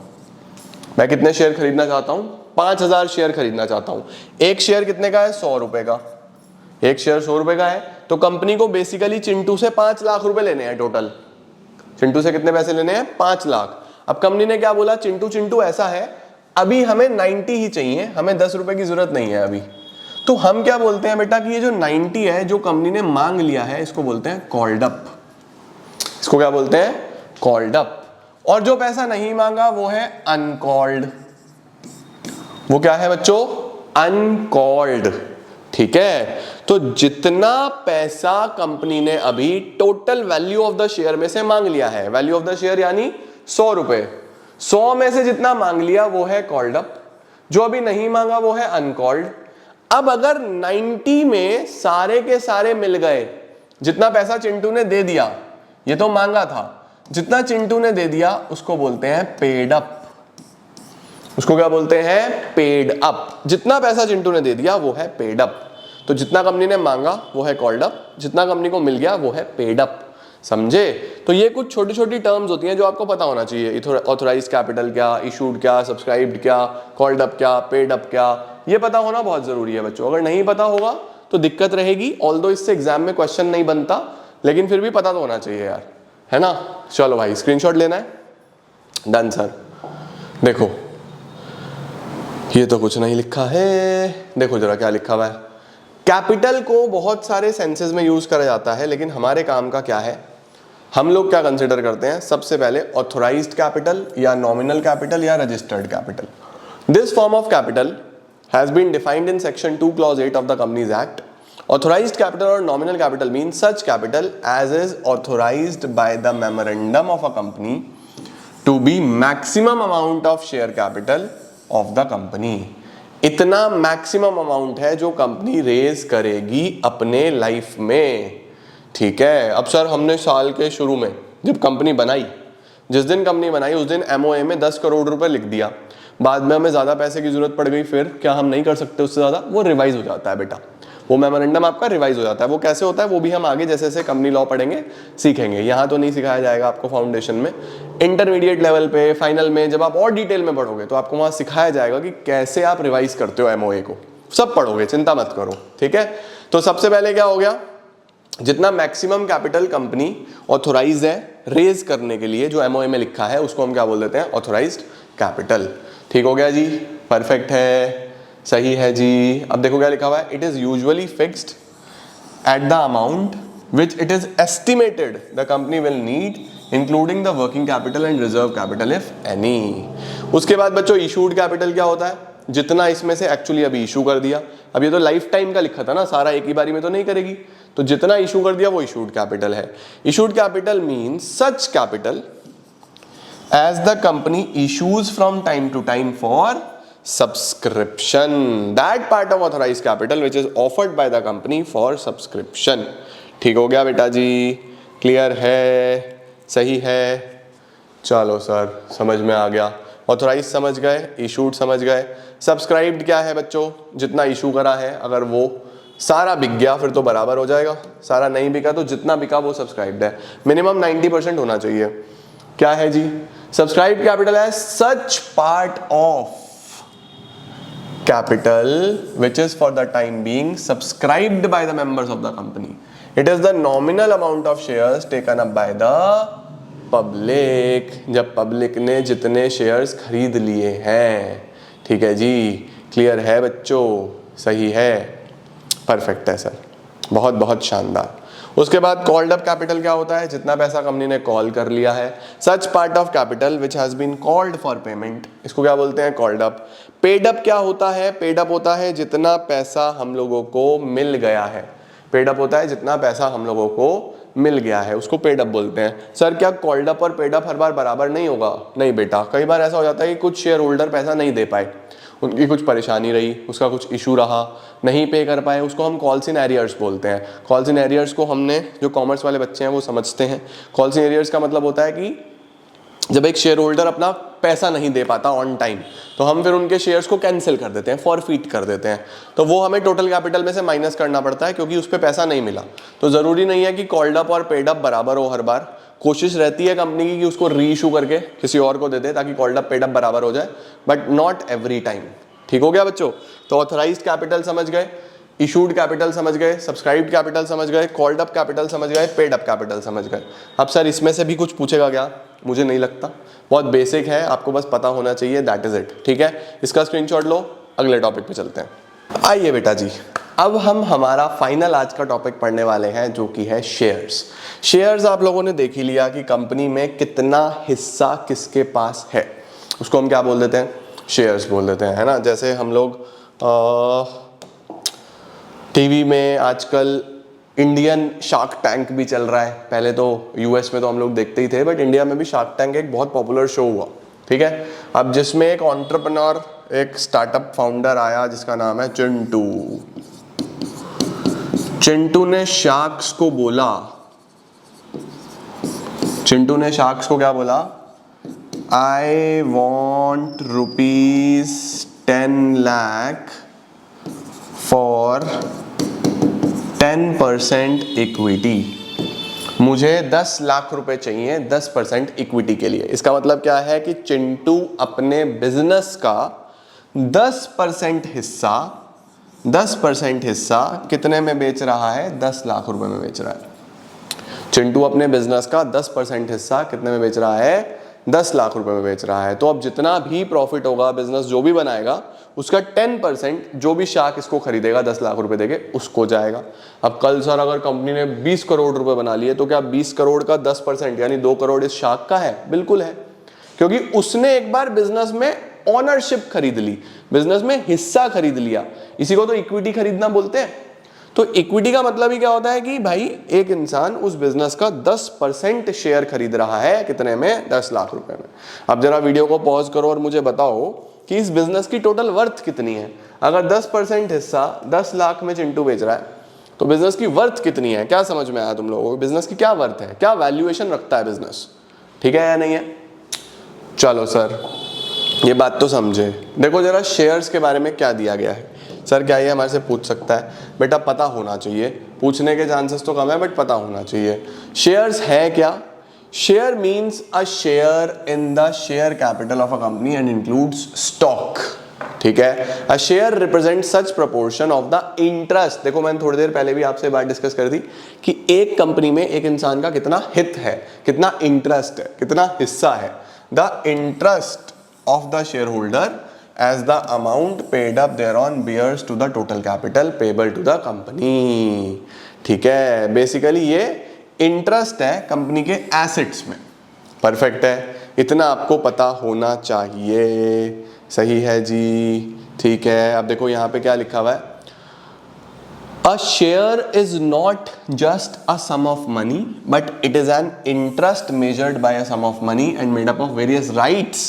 मैं कितने शेयर खरीदना चाहता हूं, 5,000 शेयर खरीदना चाहता हूं। एक शेयर कितने का है, 100 रुपए का। एक शेयर 100 रुपए का है, तो कंपनी को बेसिकली चिंटू से 5 लाख रुपए लेने हैं टोटल। चिंटू से कितने पैसे लेने हैं, 5 लाख। अब कंपनी ने क्या बोला, चिंटू ऐसा है, अभी हमें 90 ही चाहिए, हमें 10 रुपए की जरूरत नहीं है अभी। तो हम क्या बोलते हैं बेटा कि ये जो 90 है जो कंपनी ने मांग लिया है, इसको बोलते हैं कॉल्ड अप। इसको क्या बोलते हैं, कॉल्ड अप। और जो पैसा नहीं मांगा वो है अनकॉल्ड। वो क्या है बच्चों, अनकॉल्ड, ठीक है। तो जितना पैसा कंपनी ने अभी total value of the share में से मांग लिया है, वैल्यू ऑफ द शेयर यानी 100 रुपए, 100 में से जितना मांग लिया वो है कॉल्ड अप, जो अभी नहीं मांगा वो है अनकॉल्ड। अब अगर 90 में सारे के सारे मिल गए, जितना पैसा चिंटू ने दे दिया, ये तो मांगा था, जितना चिंटू ने दे दिया उसको बोलते हैं पेड अप। उसको क्या बोलते हैं, पेड अप। जितना पैसा चिंटू ने दे दिया वो है पेड अप। तो जितना कंपनी ने मांगा वो है कॉल्ड अप, जितना कंपनी को मिल गया वो है पेड अप। समझे। तो ये कुछ छोटी छोटी टर्म्स होती हैं जो आपको पता होना चाहिए। ऑथोराइज्ड कैपिटल क्या, इशूड क्या, सब्सक्राइब्ड क्या, कॉल्ड अप क्या, पेड अप क्या, ये पता होना बहुत जरूरी है बच्चों, अगर नहीं पता होगा तो दिक्कत रहेगी। ऑल्दो इससे एग्जाम में क्वेश्चन नहीं बनता, लेकिन फिर भी पता तो होना चाहिए यार, है ना। चलो भाई स्क्रीनशॉट लेना है, डन सर। देखो ये तो कुछ नहीं लिखा है, देखो जरा क्या लिखा हुआ है। कैपिटल को बहुत सारे सेंसेस में यूज करा जाता है, लेकिन हमारे काम का क्या है, हम लोग क्या कंसिडर करते हैं, सबसे पहले ऑथोराइज्ड कैपिटल या नॉमिनल कैपिटल या registered capital. This form of capital has been defined in section 2 clause 8 of the companies act. Authorized capital or nominal capital means such capital as is authorized by the memorandum of a company to be maximum amount of share capital of the company। इतना maximum amount है जो company raise करेगी अपने life में, ठीक है। अब sir हमने साल के शुरू में जब कंपनी बनाई, जिस दिन कंपनी बनाई उस दिन एमओए में 10 करोड़ रुपए लिख दिया, बाद में हमें ज्यादा पैसे की जरूरत पड़ गई, फिर क्या हम नहीं कर सकते उससे ज्यादा, वो रिवाइज हो जाता है बेटा, वो मेमोरेंडम आपका रिवाइज हो जाता है। वो कैसे होता है वो भी हम आगे जैसे जैसे कंपनी लॉ पढ़ेंगे सीखेंगे, यहाँ तो नहीं सिखाया जाएगा आपको फाउंडेशन में। इंटरमीडिएट लेवल पे, फाइनल में जब आप और डिटेल में पढ़ोगे तो आपको वहाँ सिखाया जाएगा कि कैसे आप रिवाइज करते हो एमओए को, सब पढ़ोगे, चिंता मत करो, ठीक है। तो सबसे पहले क्या हो गया, जितना मैक्सिमम कैपिटल कंपनी ऑथोराइज है रेज करने के लिए जो एमओए में लिखा है उसको हम क्या बोल देते हैं, ऑथोराइज्ड कैपिटल। ठीक हो गया जी, परफेक्ट है, सही है जी। अब देखो क्या लिखा हुआ है, it is usually fixed at the amount which it is estimated the company will need including the working capital and reserve capital if any. उसके बाद बच्चों इशूड कैपिटल क्या होता है, जितना इसमें से एक्चुअली अभी इशू कर दिया, अब ये तो लाइफ टाइम का लिखा था ना, सारा एक ही बारी में तो नहीं करेगी, तो जितना इशू कर दिया वो इशूड कैपिटल है। Issued capital means such capital as the company issues from time to time for subscription, that part of authorized capital which is offered by the company for subscription। ठीक हो गया बेटा जी, clear है, सही है। चलो sir समझ में आ गया, ऑथोराइज समझ गए, इशूड समझ गए। सब्सक्राइब्ड क्या है बच्चों, जितना इशू करा है अगर वो सारा बिक गया फिर तो बराबर हो जाएगा, सारा नहीं बिका तो जितना बिका वो सब्सक्राइब्ड है, मिनिमम 90% होना चाहिए। क्या है जी, सब्सक्राइब्ड कैपिटल है such part of capital which is for the time being subscribed by the members of the company। It is the nominal amount of shares taken up by the public, जब public ने जितने shares खरीद लिए हैं। ठीक है जी, clear है बच्चों, सही है, परफेक्ट है सर, बहुत बहुत शानदार। उसके बाद कॉल्ड अप कैपिटल क्या होता है, जितना पैसा कंपनी ने कॉल कर लिया है। Such part of capital which has been called for payment, इसको क्या बोलते हैं, कॉल्ड अप। पेड अप क्या होता है, पेड अप होता है जितना पैसा हम लोगों को मिल गया है, पेड अप होता है जितना पैसा हम लोगों को मिल गया है उसको पेड अप बोलते हैं। सर क्या कॉल्ड अप और पेड अप हर बार बराबर नहीं होगा, नहीं बेटा, कई बार ऐसा हो जाता है कि कुछ शेयर होल्डर पैसा नहीं दे पाए, उनकी कुछ परेशानी रही, उसका कुछ इशू रहा, नहीं पे कर पाए, उसको हम कॉल्स इन एरियर्स बोलते हैं। कॉल्स इन एरियर्स को हमने, जो कॉमर्स वाले बच्चे हैं वो समझते हैं। कॉल्स इन एरियर्स का मतलब होता है कि जब एक शेयर होल्डर अपना पैसा नहीं दे पाता ऑन टाइम तो हम फिर उनके शेयर्स को कैंसिल कर देते हैं, फॉरफीट कर देते हैं, तो वो हमें टोटल कैपिटल में से माइनस करना पड़ता है क्योंकि उस पर पैसा नहीं मिला। तो ज़रूरी नहीं है कि कॉल्ड अप और पेड अप बराबर हो हर बार, कोशिश रहती है कंपनी की कि उसको री इशू करके किसी और को दे दे ताकि कॉल्ड अप पेड अप बराबर हो जाए, बट नॉट एवरी टाइम। ठीक हो गया बच्चों, तो ऑथराइज्ड कैपिटल समझ गए, इशूड कैपिटल समझ गए, सब्सक्राइब्ड कैपिटल समझ गए, कॉल्ड अप कैपिटल समझ गए, पेड अप कैपिटल समझ गए। अब सर इसमें से भी कुछ पूछेगा क्या, मुझे नहीं लगता, बहुत बेसिक है, आपको बस पता होना चाहिए, दैट इज इट। ठीक है, इसका स्क्रीनशॉट लो, अगले टॉपिक पे चलते हैं। आइए बेटा जी, अब हम हमारा फाइनल आज का टॉपिक पढ़ने वाले हैं जो कि है शेयर्स। शेयर्स आप लोगों ने देख ही लिया कि कंपनी में कितना हिस्सा किसके पास है, उसको हम क्या बोल देते हैं, शेयर्स बोल देते हैं, है ना। जैसे हम लोग टीवी में आजकल इंडियन शार्क टैंक भी चल रहा है, पहले तो यूएस में तो हम लोग देखते ही थे, बट इंडिया में भी शार्क टैंक एक बहुत पॉपुलर शो हुआ, ठीक है। अब जिसमें एक एंटरप्रेन्योर, एक स्टार्टअप फाउंडर आया जिसका नाम है चिंटू। चिंटू ने शार्क्स को बोला, चिंटू ने शार्क्स को क्या बोला, I want ₹10 lakh for 10% equity. मुझे 10 लाख रुपए चाहिए 10% इक्विटी के लिए। इसका मतलब क्या है कि चिंटू अपने बिजनेस का 10% हिस्सा 10% हिस्सा कितने में बेच रहा है? 10 लाख रुपए में बेच रहा है। चिंटू अपने बिजनेस का 10% हिस्सा कितने में बेच रहा है? 10 लाख रुपए में बेच रहा है। तो अब जितना भी प्रॉफिट होगा, बिजनेस जो भी बनाएगा, उसका 10% जो भी शाख इसको खरीदेगा 10 लाख रुपए देके उसको जाएगा। अब कल सर अगर कंपनी ने 20 करोड़ रुपए बना लिए तो क्या 20 करोड़ का 10% यानी 2 करोड़ इस शाख का है? बिल्कुल है, क्योंकि उसने एक बार बिजनेस में ओनरशिप खरीद ली, बिजनेस में हिस्सा खरीद लिया। इसी को तो इक्विटी खरीदना बोलते हैं। तो इक्विटी का मतलब ही क्या होता है कि भाई एक इंसान उस बिजनेस का 10% शेयर खरीद रहा है, कितने में? 10 लाख रुपए में। अब जरा वीडियो को पॉज करो और मुझे बताओ कि इस बिजनेस की टोटल वर्थ कितनी है। अगर 10% हिस्सा 10 लाख में चिंटू बेच रहा है तो बिजनेस की वर्थ कितनी है? क्या समझ में आया तुम लोगों को? बिजनेस की क्या वर्थ है, क्या वैल्यूएशन रखता है बिजनेस? ठीक है या नहीं है? चलो सर ये बात तो समझे। देखो जरा शेयर्स के बारे में क्या दिया गया है। सर क्या ये हमारे से पूछ सकता है? बेटा पता होना चाहिए, पूछने के चांसेस तो कम है बट पता होना चाहिए। शेयर्स है क्या? Share means a share in the share capital of a company and includes stock. ठीक है, a share represent such proportion of the interest. देखो मैंने थोड़ी देर पहले भी आपसे बात डिस्कस कर दी कि एक कंपनी में एक इंसान का कितना हित है, कितना इंटरेस्ट है, कितना हिस्सा है। The interest of the shareholder as the amount paid up thereon bears to the total capital payable to the company। ठीक है, बेसिकली ये इंटरेस्ट है कंपनी के एसेट्स में। परफेक्ट है, इतना आपको पता होना चाहिए। सही है जी, ठीक है। अब देखो यहाँ पे क्या लिखा हुआ है, A share is not just a sum of money, but it is an interest measured by a sum of money and made up of various rights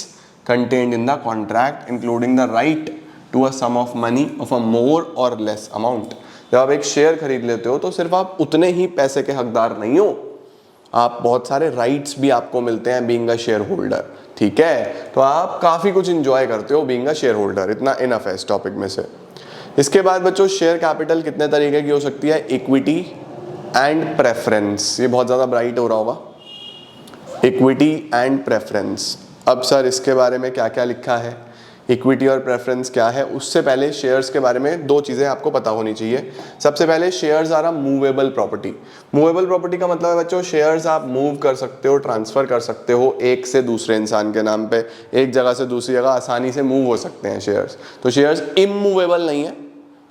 contained in the contract, including the right to a sum of money of a more or less amount। जब आप एक share खरीद लेते हो तो सिर्फ आप उतने ही पैसे के हकदार नहीं हो, आप बहुत सारे राइट्स भी आपको मिलते हैं बीइंग अ शेयर होल्डर। ठीक है, तो आप काफ़ी कुछ इंजॉय करते हो बीइंग अ शेयर होल्डर। इतना इनफ है इस टॉपिक में से। इसके बाद बच्चों शेयर कैपिटल कितने तरीके की हो सकती है? Equity and preference. ये बहुत ज़्यादा ब्राइट हो रहा होगा, इक्विटी एंड प्रेफरेंस। अब सर इसके बारे में क्या क्या लिखा है, इक्विटी और प्रेफरेंस क्या है? उससे पहले शेयर्स के बारे में दो चीज़ें आपको पता होनी चाहिए। सबसे पहले shares are a movable property. Movable property का मतलब है बच्चों शेयर्स आप मूव कर सकते हो, ट्रांसफ़र कर सकते हो एक से दूसरे इंसान के नाम पे, एक जगह से दूसरी जगह आसानी से मूव हो सकते हैं शेयर्स। तो शेयर्स इमूवेबल नहीं है,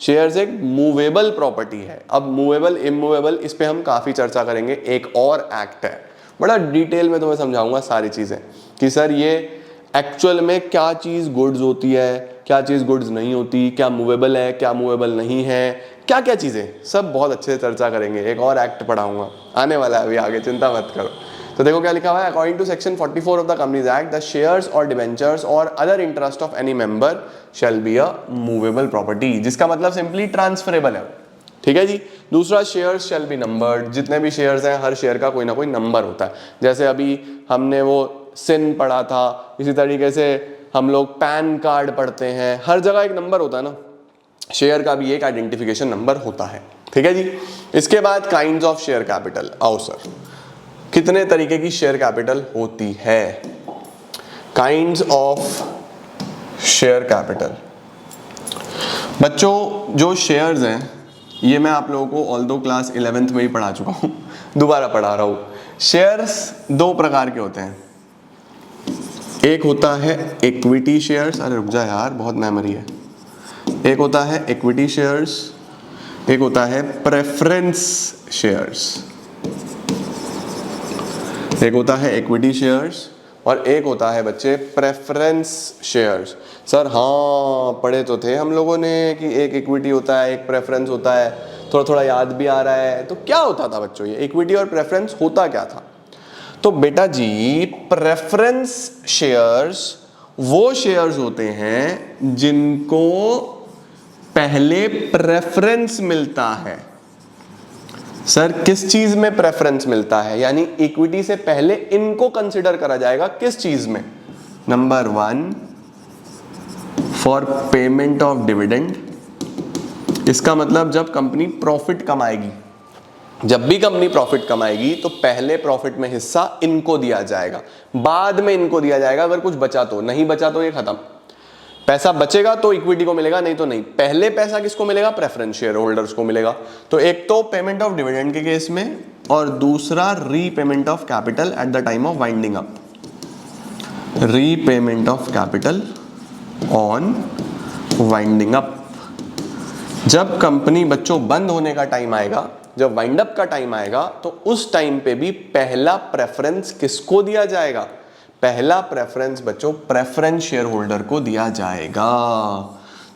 शेयर्स एक मूवेबल प्रॉपर्टी है। अब मूवेबल इमूवेबल इस पे हम काफ़ी चर्चा करेंगे, एक और एक्ट है, बड़ा डिटेल में तुम्हें समझाऊंगा सारी चीज़ें कि सर ये एक्चुअल में क्या चीज़ गुड्स होती है, क्या चीज़ गुड्स नहीं होती, क्या मूवेबल है, क्या मूवेबल नहीं है, क्या क्या चीज़ें, सब बहुत अच्छे से चर्चा करेंगे। एक और एक्ट पढ़ाऊंगा, आने वाला है अभी आगे, चिंता मत करो। तो देखो क्या लिखा हुआ है, according to section 44 of the companies act, the shares और डिबेंचर्स और other interest of any member shall be a movable property, जिसका मतलब सिंपली ट्रांसफरेबल है। ठीक है जी। दूसरा शेयर्स शैल बी नंबर्ड। जितने भी शेयर्स हैं हर शेयर का कोई ना कोई नंबर होता है। जैसे अभी हमने वो सिन पढ़ा था, इसी तरीके से हम लोग पैन कार्ड पढ़ते हैं, हर जगह एक नंबर होता है ना, शेयर का भी एक आइडेंटिफिकेशन नंबर होता है। ठीक है जी। इसके बाद काइंड्स ऑफ शेयर कैपिटल। आओ सर, कितने तरीके की शेयर कैपिटल होती है? Kinds of share capital. बच्चों जो शेयर्स हैं ये मैं आप लोगों को ऑल्दो क्लास 11th में ही पढ़ा चुका हूँ, दोबारा पढ़ा रहा हूँ। शेयर्स दो प्रकार के होते हैं, एक होता है इक्विटी शेयर्स, अरे रुक जा यार बहुत मेमोरी है। एक होता है इक्विटी शेयर्स, एक होता है प्रेफरेंस शेयर्स। एक होता है इक्विटी शेयर्स और एक होता है बच्चे प्रेफरेंस शेयर्स। सर हाँ पढ़े तो थे हम लोगों ने कि एक इक्विटी होता है एक प्रेफरेंस होता है, थोड़ा थोड़ा याद भी आ रहा है। तो क्या होता था बच्चों ये इक्विटी और प्रेफरेंस होता क्या था? तो बेटा जी प्रेफरेंस शेयर्स वो शेयर्स होते हैं जिनको पहले प्रेफरेंस मिलता है। सर किस चीज में प्रेफरेंस मिलता है? यानी इक्विटी से पहले इनको कंसिडर करा जाएगा किस चीज में? Number 1 for payment of dividend. इसका मतलब जब कंपनी प्रॉफिट कमाएगी, जब भी कंपनी प्रॉफिट कमाएगी तो पहले प्रॉफिट में हिस्सा इनको दिया जाएगा, बाद में इनको दिया जाएगा अगर कुछ बचा तो, नहीं बचा तो ये खत्म। पैसा बचेगा तो इक्विटी को मिलेगा, नहीं तो नहीं। पहले पैसा किसको मिलेगा? प्रेफरेंस शेयर होल्डर्स को मिलेगा। तो एक तो पेमेंट ऑफ डिविडेंड के केस में, और दूसरा repayment of capital at the time of winding up. Repayment of capital on winding up. जब कंपनी बच्चों बंद होने का टाइम आएगा, जब वाइंड अप का टाइम आएगा, तो उस टाइम पे भी पहला प्रेफरेंस किसको दिया जाएगा? पहला प्रेफरेंस बच्चों प्रेफरेंस शेयर होल्डर को दिया जाएगा।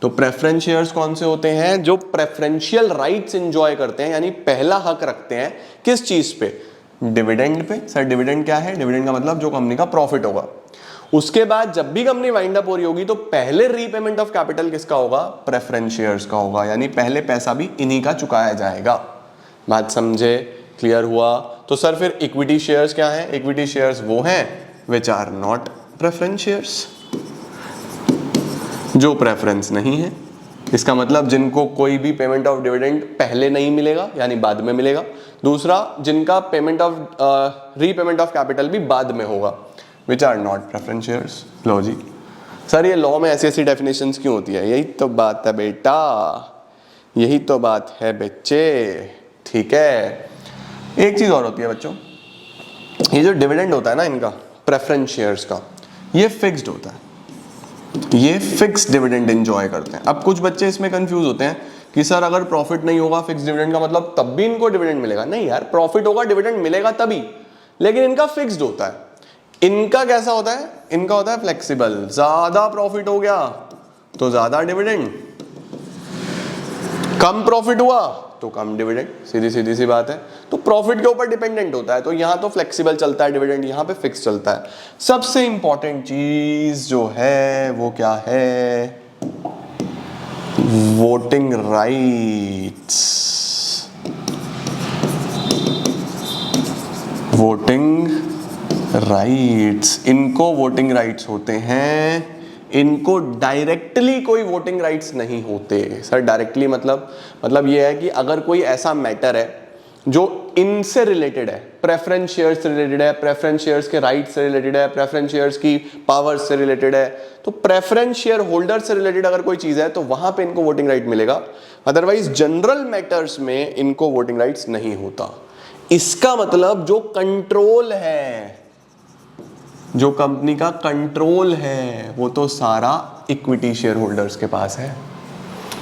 तो प्रेफरेंस शेयर्स कौन से होते हैं? जो प्रेफरेंशियल राइट्स एंजॉय करते हैं, यानी पहला हक रखते हैं किस चीज पे? Dividend pay. सर डिविडेंड क्या है? डिविडेंड का मतलब जो कंपनी का प्रॉफिट होगा। उसके बाद जब भी कंपनी वाइंड अप हो रही होगी तो पहले रीपेमेंट ऑफ कैपिटल किसका होगा? प्रेफरेंस शेयर्स का होगा, यानी पहले पैसा भी इन्हीं का चुकाया जाएगा। बात समझे? क्लियर हुआ? तो सर फिर इक्विटी शेयर्स क्या है? इक्विटी शेयर्स वो हैं which are not preference shares, जो प्रेफरेंस नहीं है। इसका मतलब जिनको कोई भी पेमेंट ऑफ डिविडेंड पहले नहीं मिलेगा, यानी बाद में मिलेगा। दूसरा, जिनका payment of repayment of capital भी बाद में होगा, which are not preference shares। लो जी। सर ये लॉ में ऐसी ऐसी डेफिनेशंस क्यों होती है? यही तो बात है बेटा, यही तो बात है बच्चे। ठीक है, एक चीज और होती है बच्चों, ये जो डिविडेंड होता है ना इनका, प्रेफरेंस शेयर्स का, ये फिक्स्ड होता है। ये फिक्स डिविडेंड एंजॉय करते हैं। अब कुछ बच्चे इसमें कंफ्यूज होते हैं कि सर अगर प्रॉफिट नहीं होगा फिक्स डिविडेंड का मतलब तब भी इनको डिविडेंड मिलेगा। नहीं यार, प्रॉफिट होगा डिविडेंड मिलेगा तभी, लेकिन इनका फिक्स्ड होता है। इनका कैसा होता है? इनका होता है फ्लेक्सिबल। ज्यादा प्रॉफिट हो गया तो ज्यादा डिविडेंड, कम प्रॉफिट हुआ तो कम डिविडेंड। सीधी सीधी सी बात है। तो प्रॉफिट के ऊपर डिपेंडेंट होता है, तो यहां तो फ्लेक्सिबल चलता है डिविडेंड, यहां पे फिक्स चलता है। सबसे इंपॉर्टेंट चीज जो है वो क्या है? Voting rights. वोटिंग राइट्स, इनको वोटिंग राइट्स होते हैं। इनको डायरेक्टली कोई वोटिंग राइट्स नहीं होते। सर डायरेक्टली मतलब ये है कि अगर कोई ऐसा मैटर है जो इनसे रिलेटेड है, प्रेफरेंस शेयर्स से रिलेटेड है, प्रेफरेंस शेयर्स के राइट्स से रिलेटेड है, प्रेफरेंस शेयर्स की पावर्स से रिलेटेड है, तो प्रेफरेंस शेयर होल्डर से रिलेटेड अगर कोई चीज है तो वहां पे इनको वोटिंग राइट मिलेगा। अदरवाइज जनरल मैटर्स में इनको वोटिंग राइट्स नहीं होता। इसका मतलब जो कंट्रोल है, जो कंपनी का कंट्रोल है, वो तो सारा इक्विटी शेयर होल्डर्स के पास है।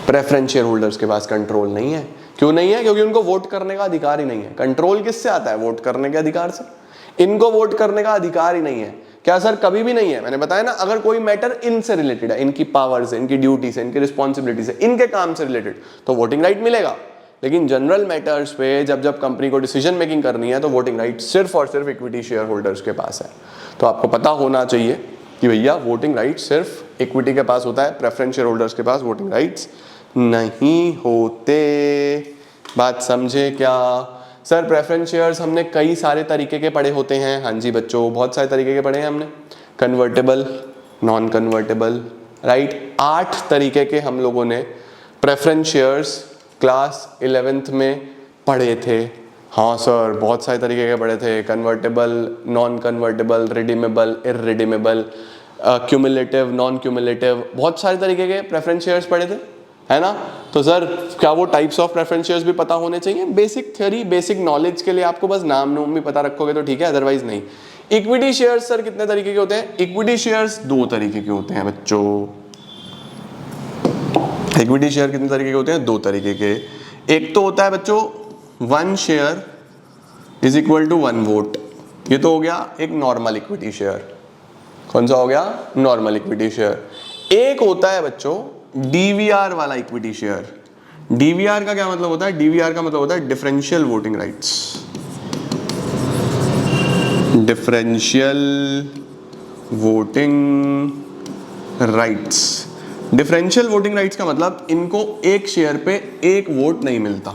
प्रेफरेंस शेयर होल्डर्स के पास कंट्रोल नहीं है। क्यों नहीं है? क्योंकि उनको वोट करने का अधिकार ही नहीं है। कंट्रोल किससे आता है? वोट करने के अधिकार से। इनको वोट करने का अधिकार ही नहीं है। क्या सर? कभी भी नहीं है। मैंने बताया ना, अगर कोई मैटर इनसे रिलेटेड है, इनकी पावर से, इनकी ड्यूटी से, इनकी रिस्पॉन्सिबिलिटी से, इनके काम से रिलेटेड, तो वोटिंग राइट मिलेगा। लेकिन जनरल मैटर्स पे जब कंपनी को डिसीजन मेकिंग करनी है तो वोटिंग राइट सिर्फ और सिर्फ इक्विटी शेयर होल्डर्स के पास है। तो आपको पता होना चाहिए कि भैया वोटिंग राइट सिर्फ इक्विटी के पास होता है, प्रेफरेंस शेयर होल्डर्स के पास वोटिंग राइट्स नहीं होते। बात समझे क्या? सर प्रेफरेंस शेयर्स हमने कई सारे तरीके के पढ़े होते हैं। हाँ जी बच्चों, बहुत सारे तरीके के पढ़े हैं हमने। Convertible, non convertible, right. 8 तरीके के हम लोगों ने प्रेफरेंस शेयर्स क्लास 11th में पढ़े थे। हाँ सर, बहुत सारे तरीके के पढ़े थे। Convertible, non convertible, redeemable, irredeemable, cumulative, non cumulative, बहुत सारे तरीके के प्रेफरेंस शेयर्स पढ़े थे, है ना। तो सर क्या वो टाइप्स ऑफ प्रेफरेंस शेयर्स भी पता होने चाहिए? बेसिक थ्योरी, बेसिक नॉलेज के लिए आपको बस नाम भी पता रखोगे तो ठीक है, अदरवाइज नहीं। इक्विटी शेयर्स सर कितने तरीके के होते हैं? इक्विटी शेयर्स 2 तरीके के होते हैं बच्चों। इक्विटी शेयर कितने तरीके के होते हैं? 2 तरीके के। एक तो होता है बच्चों 1 share is equal to 1 vote. ये तो हो गया एक नॉर्मल इक्विटी शेयर। कौन सा हो गया? Normal equity share. एक होता है बच्चों डीवीआर वाला इक्विटी शेयर। डीवीआर का क्या मतलब होता है? डीवीआर का मतलब होता है differential voting rights. Differential voting rights. Differential voting rights का मतलब इनको एक शेयर पे एक वोट नहीं मिलता,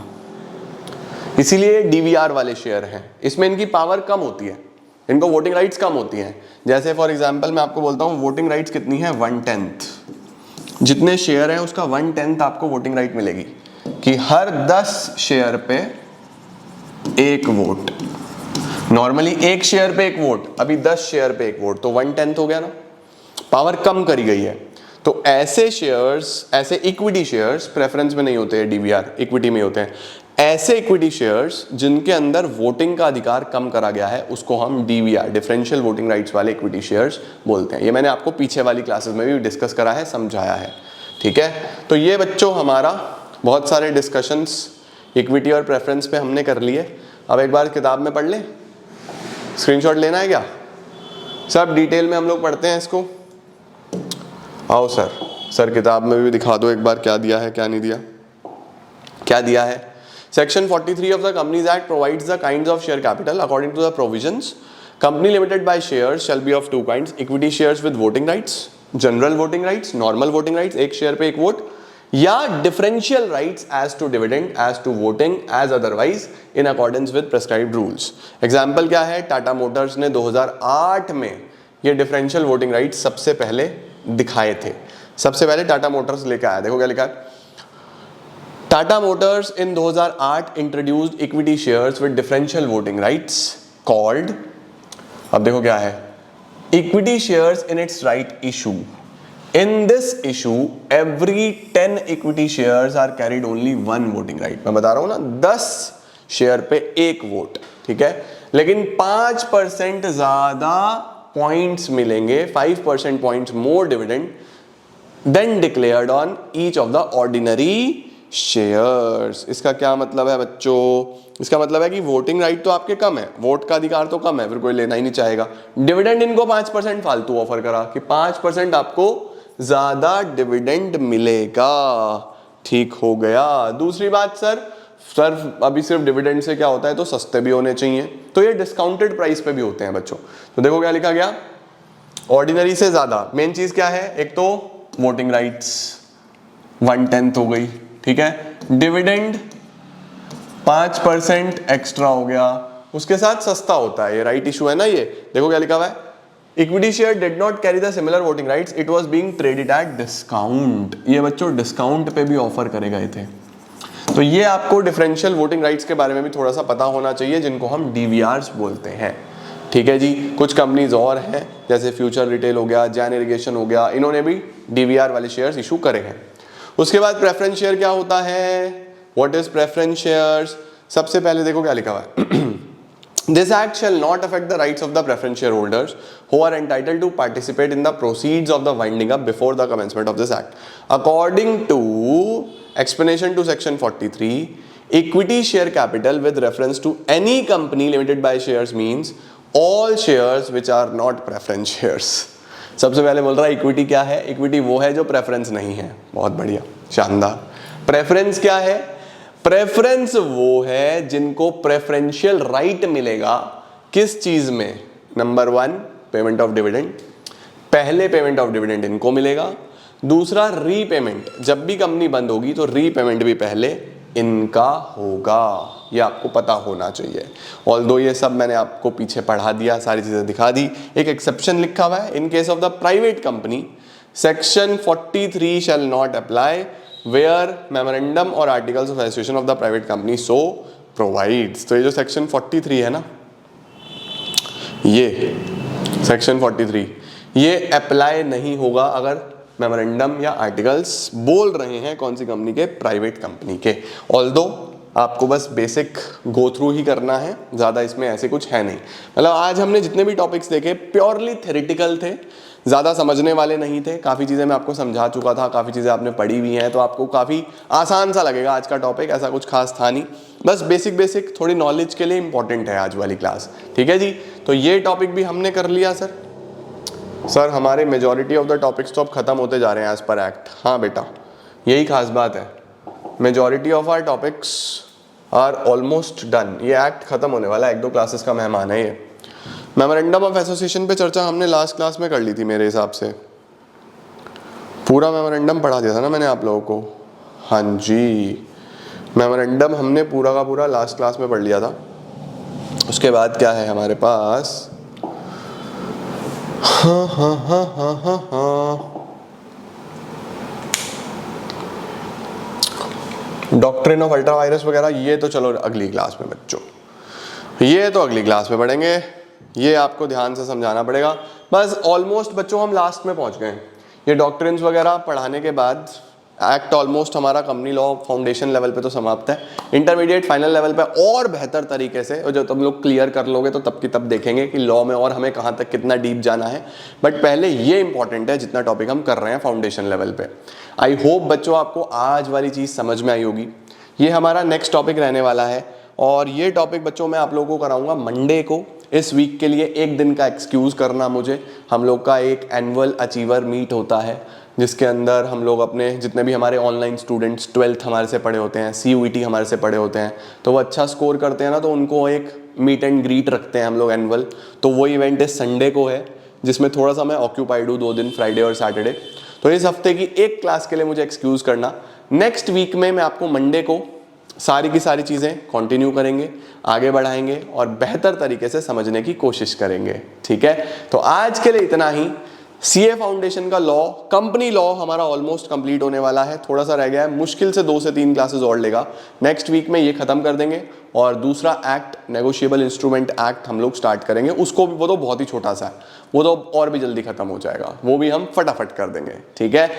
इसीलिए डीवीआर वाले शेयर हैं। इसमें इनकी पावर कम होती है, इनको वोटिंग राइट्स कम होती हैं। जैसे फॉर एग्जांपल मैं आपको बोलता हूं वोटिंग राइट्स कितनी है? 1/10। जितने शेयर हैं उसका 1/10 आपको वोटिंग राइट मिलेगी कि हर 10 शेयर पे एक वोट। नॉर्मली एक शेयर पे एक वोट, अभी 10 शेयर पे एक वोट, तो 1/10 हो गया ना। पावर कम करी गई है। तो ऐसे शेयर्स, ऐसे इक्विटी शेयर्स प्रेफरेंस में नहीं होते हैं, डीवीआर इक्विटी में होते हैं। ऐसे इक्विटी शेयर्स जिनके अंदर वोटिंग का अधिकार कम करा गया है उसको हम डीवीआर, डिफरेंशियल वोटिंग राइट्स वाले इक्विटी शेयर्स बोलते हैं। ये मैंने आपको पीछे वाली क्लासेस में भी डिस्कस करा है, समझाया है, ठीक है। तो ये बच्चों हमारा बहुत सारे डिस्कशंस इक्विटी और प्रेफरेंस पे हमने कर लिए। अब एक बार किताब में पढ़ लें, स्क्रीनशॉट लेना है क्या? सब डिटेल में हम लोग पढ़ते हैं इसको। आओ सर किताब में भी दिखा दो एक बार क्या दिया है क्या नहीं दिया। क्या दिया है? Section 43 of the Companies Act provides the kinds of share capital according to the provisions. Company limited by shares shall be of two kinds: equity shares with voting rights, general voting rights, normal voting rights, एक share पे एक vote, या differential rights as to dividend, as to voting, as otherwise in accordance with prescribed rules. Example क्या है? Tata Motors ने 2008 में ये differential voting rights सबसे पहले दिखाए थे। सबसे पहले टाटा मोटर्स लेके आया। देखो क्या लिखा है, Tata Motors in 2008 introduced equity shares with differential voting rights called, अब देखो क्या है, equity shares in its right issue. In this issue, every 10 equity shares are carried only one voting right. मैं बता रहा हूँ ना, 10 शेयर पे एक वोट, ठीक है, लेकिन 5% ज्यादा पॉइंट्स मिलेंगे, 5% points more dividend than declared on each of the ordinary shares. इसका क्या मतलब है बच्चों? इसका मतलब है कि वोटिंग राइट तो आपके कम है, वोट का अधिकार तो कम है, फिर कोई लेना ही नहीं चाहेगा। डिविडेंड इनको 5% फालतू ऑफर करा कि 5% आपको ज्यादा डिविडेंड मिलेगा, ठीक हो गया। दूसरी बात सर अभी सिर्फ डिविडेंड से क्या होता है, तो सस्ते भी होने चाहिए, तो ये डिस्काउंटेड प्राइस पे भी होते हैं बच्चों। तो देखो क्या लिखा गया, ऑर्डिनरी से ज्यादा मेन चीज क्या है, एक तो वोटिंग राइट्स 1/10 हो गई, ठीक है, डिविडेंड 5% एक्स्ट्रा हो गया, उसके साथ सस्ता होता है, ये राइट इशू है ना। ये देखो क्या लिखा हुआ है, equity share did not carry the similar voting rights, it was being traded at discount. ये बच्चों डिस्काउंट पे भी ऑफर करे गए थे। तो ये आपको डिफरेंशियल वोटिंग राइट्स के बारे में भी थोड़ा सा पता होना चाहिए, जिनको हम डीवीआरस बोलते हैं, ठीक है जी। कुछ कंपनीज और हैं जैसे फ्यूचर रिटेल हो गया, जैन इरिगेशन हो गया, इन्होंने भी डीवीआर वाले शेयर्स इशू करे हैं। उसके बाद प्रेफरेंस शेयर क्या होता है, व्हाट इज प्रेफरेंस शेयर्स? सबसे पहले देखो क्या लिखा हुआ है, this act shall not affect the rights of the preference share holders who are entitled to participate in the proceeds of the winding up before the commencement of this act according to explanation to section 43 equity share capital with reference to any company limited by shares means all shares which are not preference shares. सबसे पहले बोल रहा है equity क्या है, equity वो है जो प्रेफरेंस नहीं है। बहुत बढ़िया, शानदार। प्रेफरेंस क्या है? प्रेफरेंस वो है जिनको प्रेफरेंशियल राइट मिलेगा, किस चीज में? नंबर 1 पेमेंट ऑफ डिविडेंड, पहले पेमेंट ऑफ डिविडेंड इनको मिलेगा। दूसरा रीपेमेंट, जब भी कंपनी बंद होगी तो रीपेमेंट भी पहले इनका होगा, ये आपको पता होना चाहिए। ऑल्दो ये सब मैंने आपको पीछे पढ़ा दिया, सारी चीजें दिखा दी। एक एक्सेप्शन लिखा हुआ है, in case of the private company section 43 shall not apply where memorandum और articles of association of the private company so provides. तो ये जो सेक्शन 43 है ना, ये सेक्शन 43 ये अप्लाई नहीं होगा अगर मेमोरेंडम या आर्टिकल्स बोल रहे हैं कौन सी कंपनी के, प्राइवेट कंपनी के। ऑल्दो आपको बस बेसिक गो थ्रू ही करना है, ज़्यादा इसमें ऐसे कुछ है नहीं। मतलब आज हमने जितने भी टॉपिक्स देखे प्योरली थ्योरेटिकल थे, ज़्यादा समझने वाले नहीं थे। काफ़ी चीज़ें मैं आपको समझा चुका था, काफ़ी चीज़ें आपने पढ़ी हुई हैं, तो आपको काफ़ी आसान सा लगेगा आज का टॉपिक। ऐसा कुछ खास था नहीं, बस बेसिक थोड़ी नॉलेज के लिए इंपॉर्टेंट है आज वाली क्लास, ठीक है जी। तो ये टॉपिक भी हमने कर लिया सर हमारे मेजॉरिटी ऑफ द टॉपिक्स तो अब खत्म होते जा रहे हैं एज पर एक्ट। हाँ बेटा, यही खास बात है, majority of our topics are almost done. ये एक्ट खत्म होने वाला है, 1-2 क्लासेस का मेहमान है ये। मेमोरेंडम ऑफ एसोसिएशन पे चर्चा हमने लास्ट क्लास में कर ली थी मेरे हिसाब से, पूरा मेमोरेंडम पढ़ा दिया था ना मैंने आप लोगों को। हाँ जी, मेमोरेंडम हमने पूरा का पूरा लास्ट क्लास में पढ़ लिया था। उसके बाद क्या है हमारे पास, डॉक्ट्रिन ऑफ अल्ट्रा वायरस वगैरह, ये तो चलो अगली क्लास में बच्चों, ये तो अगली क्लास में पढ़ेंगे, ये आपको ध्यान से समझाना पड़ेगा। बस ऑलमोस्ट बच्चों हम लास्ट में पहुंच गए। ये डॉक्ट्रिन्स वगैरह पढ़ाने के बाद एक्ट ऑलमोस्ट हमारा कंपनी लॉ फाउंडेशन लेवल पे तो समाप्त है। इंटरमीडिएट फाइनल लेवल पे और बेहतर तरीके से, और जो तुम लोग क्लियर कर लोगे तो तब की तब देखेंगे कि लॉ में और हमें कहाँ तक कितना डीप जाना है। बट पहले ये इंपॉर्टेंट है जितना टॉपिक हम कर रहे हैं फाउंडेशन लेवल पे। आई होप बच्चों आपको आज वाली चीज़ समझ में आई होगी। ये हमारा नेक्स्ट टॉपिक रहने वाला है, और ये टॉपिक बच्चों मैं आप लोगों को कराऊंगा मंडे को। इस वीक के लिए एक दिन का एक्सक्यूज़ करना मुझे। हम लोग का एक एनुअल अचीवर मीट होता है जिसके अंदर हम लोग अपने जितने भी हमारे ऑनलाइन स्टूडेंट्स 12th हमारे से पढ़े होते हैं, CUET हमारे से पढ़े होते हैं, तो वो अच्छा स्कोर करते हैं ना, तो उनको एक मीट एंड ग्रीट रखते हैं हम लोग एनुअल। तो वो इवेंट इस संडे को है जिसमें थोड़ा सा मैं ऑक्यूपाइड हूँ 2 दिन, फ्राइडे और सैटरडे। तो इस हफ्ते की एक क्लास के लिए मुझे एक्सक्यूज़ करना। नेक्स्ट वीक में मैं आपको मंडे को सारी की सारी चीज़ें कंटिन्यू करेंगे, आगे बढ़ाएंगे और बेहतर तरीके से समझने की कोशिश करेंगे। ठीक है, तो आज के लिए इतना ही। CA फाउंडेशन का लॉ, कंपनी लॉ हमारा ऑलमोस्ट कंप्लीट होने वाला है, थोड़ा सा रह गया है, मुश्किल से 2 से 3 क्लासेस और लेगा। नेक्स्ट वीक में ये खत्म कर देंगे और दूसरा एक्ट, नेगोशिएबल इंस्ट्रूमेंट एक्ट हम लोग स्टार्ट करेंगे। उसको वो तो बहुत ही छोटा सा है, वो तो और भी जल्दी खत्म हो जाएगा, वो भी हम फटाफट कर देंगे। ठीक है,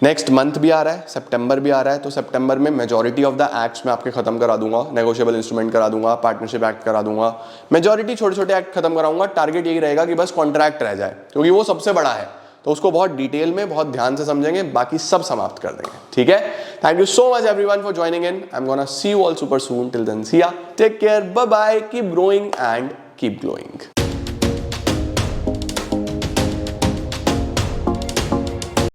नेक्स्ट मंथ भी आ रहा है, सितंबर भी आ रहा है, तो सितंबर में मेजॉरिटी ऑफ द एक्ट्स मैं आपके खत्म करा दूंगा। नेगोशिएबल इंस्ट्रूमेंट करा दूंगा, पार्टनरशिप एक्ट करा दूंगा, मेजॉरिटी छोटे छोटे एक्ट खत्म कराऊंगा। टारगेट यही रहेगा कि बस कॉन्ट्रैक्ट रह जाए, क्योंकि वो सबसे बड़ा है, तो उसको बहुत डिटेल में बहुत ध्यान से समझेंगे, बाकी सब समाप्त कर देंगे। ठीक है, thank you so much everyone for joining in. I am gonna see you all super soon. Till then see ya, take care, bye bye, keep growing and keep glowing.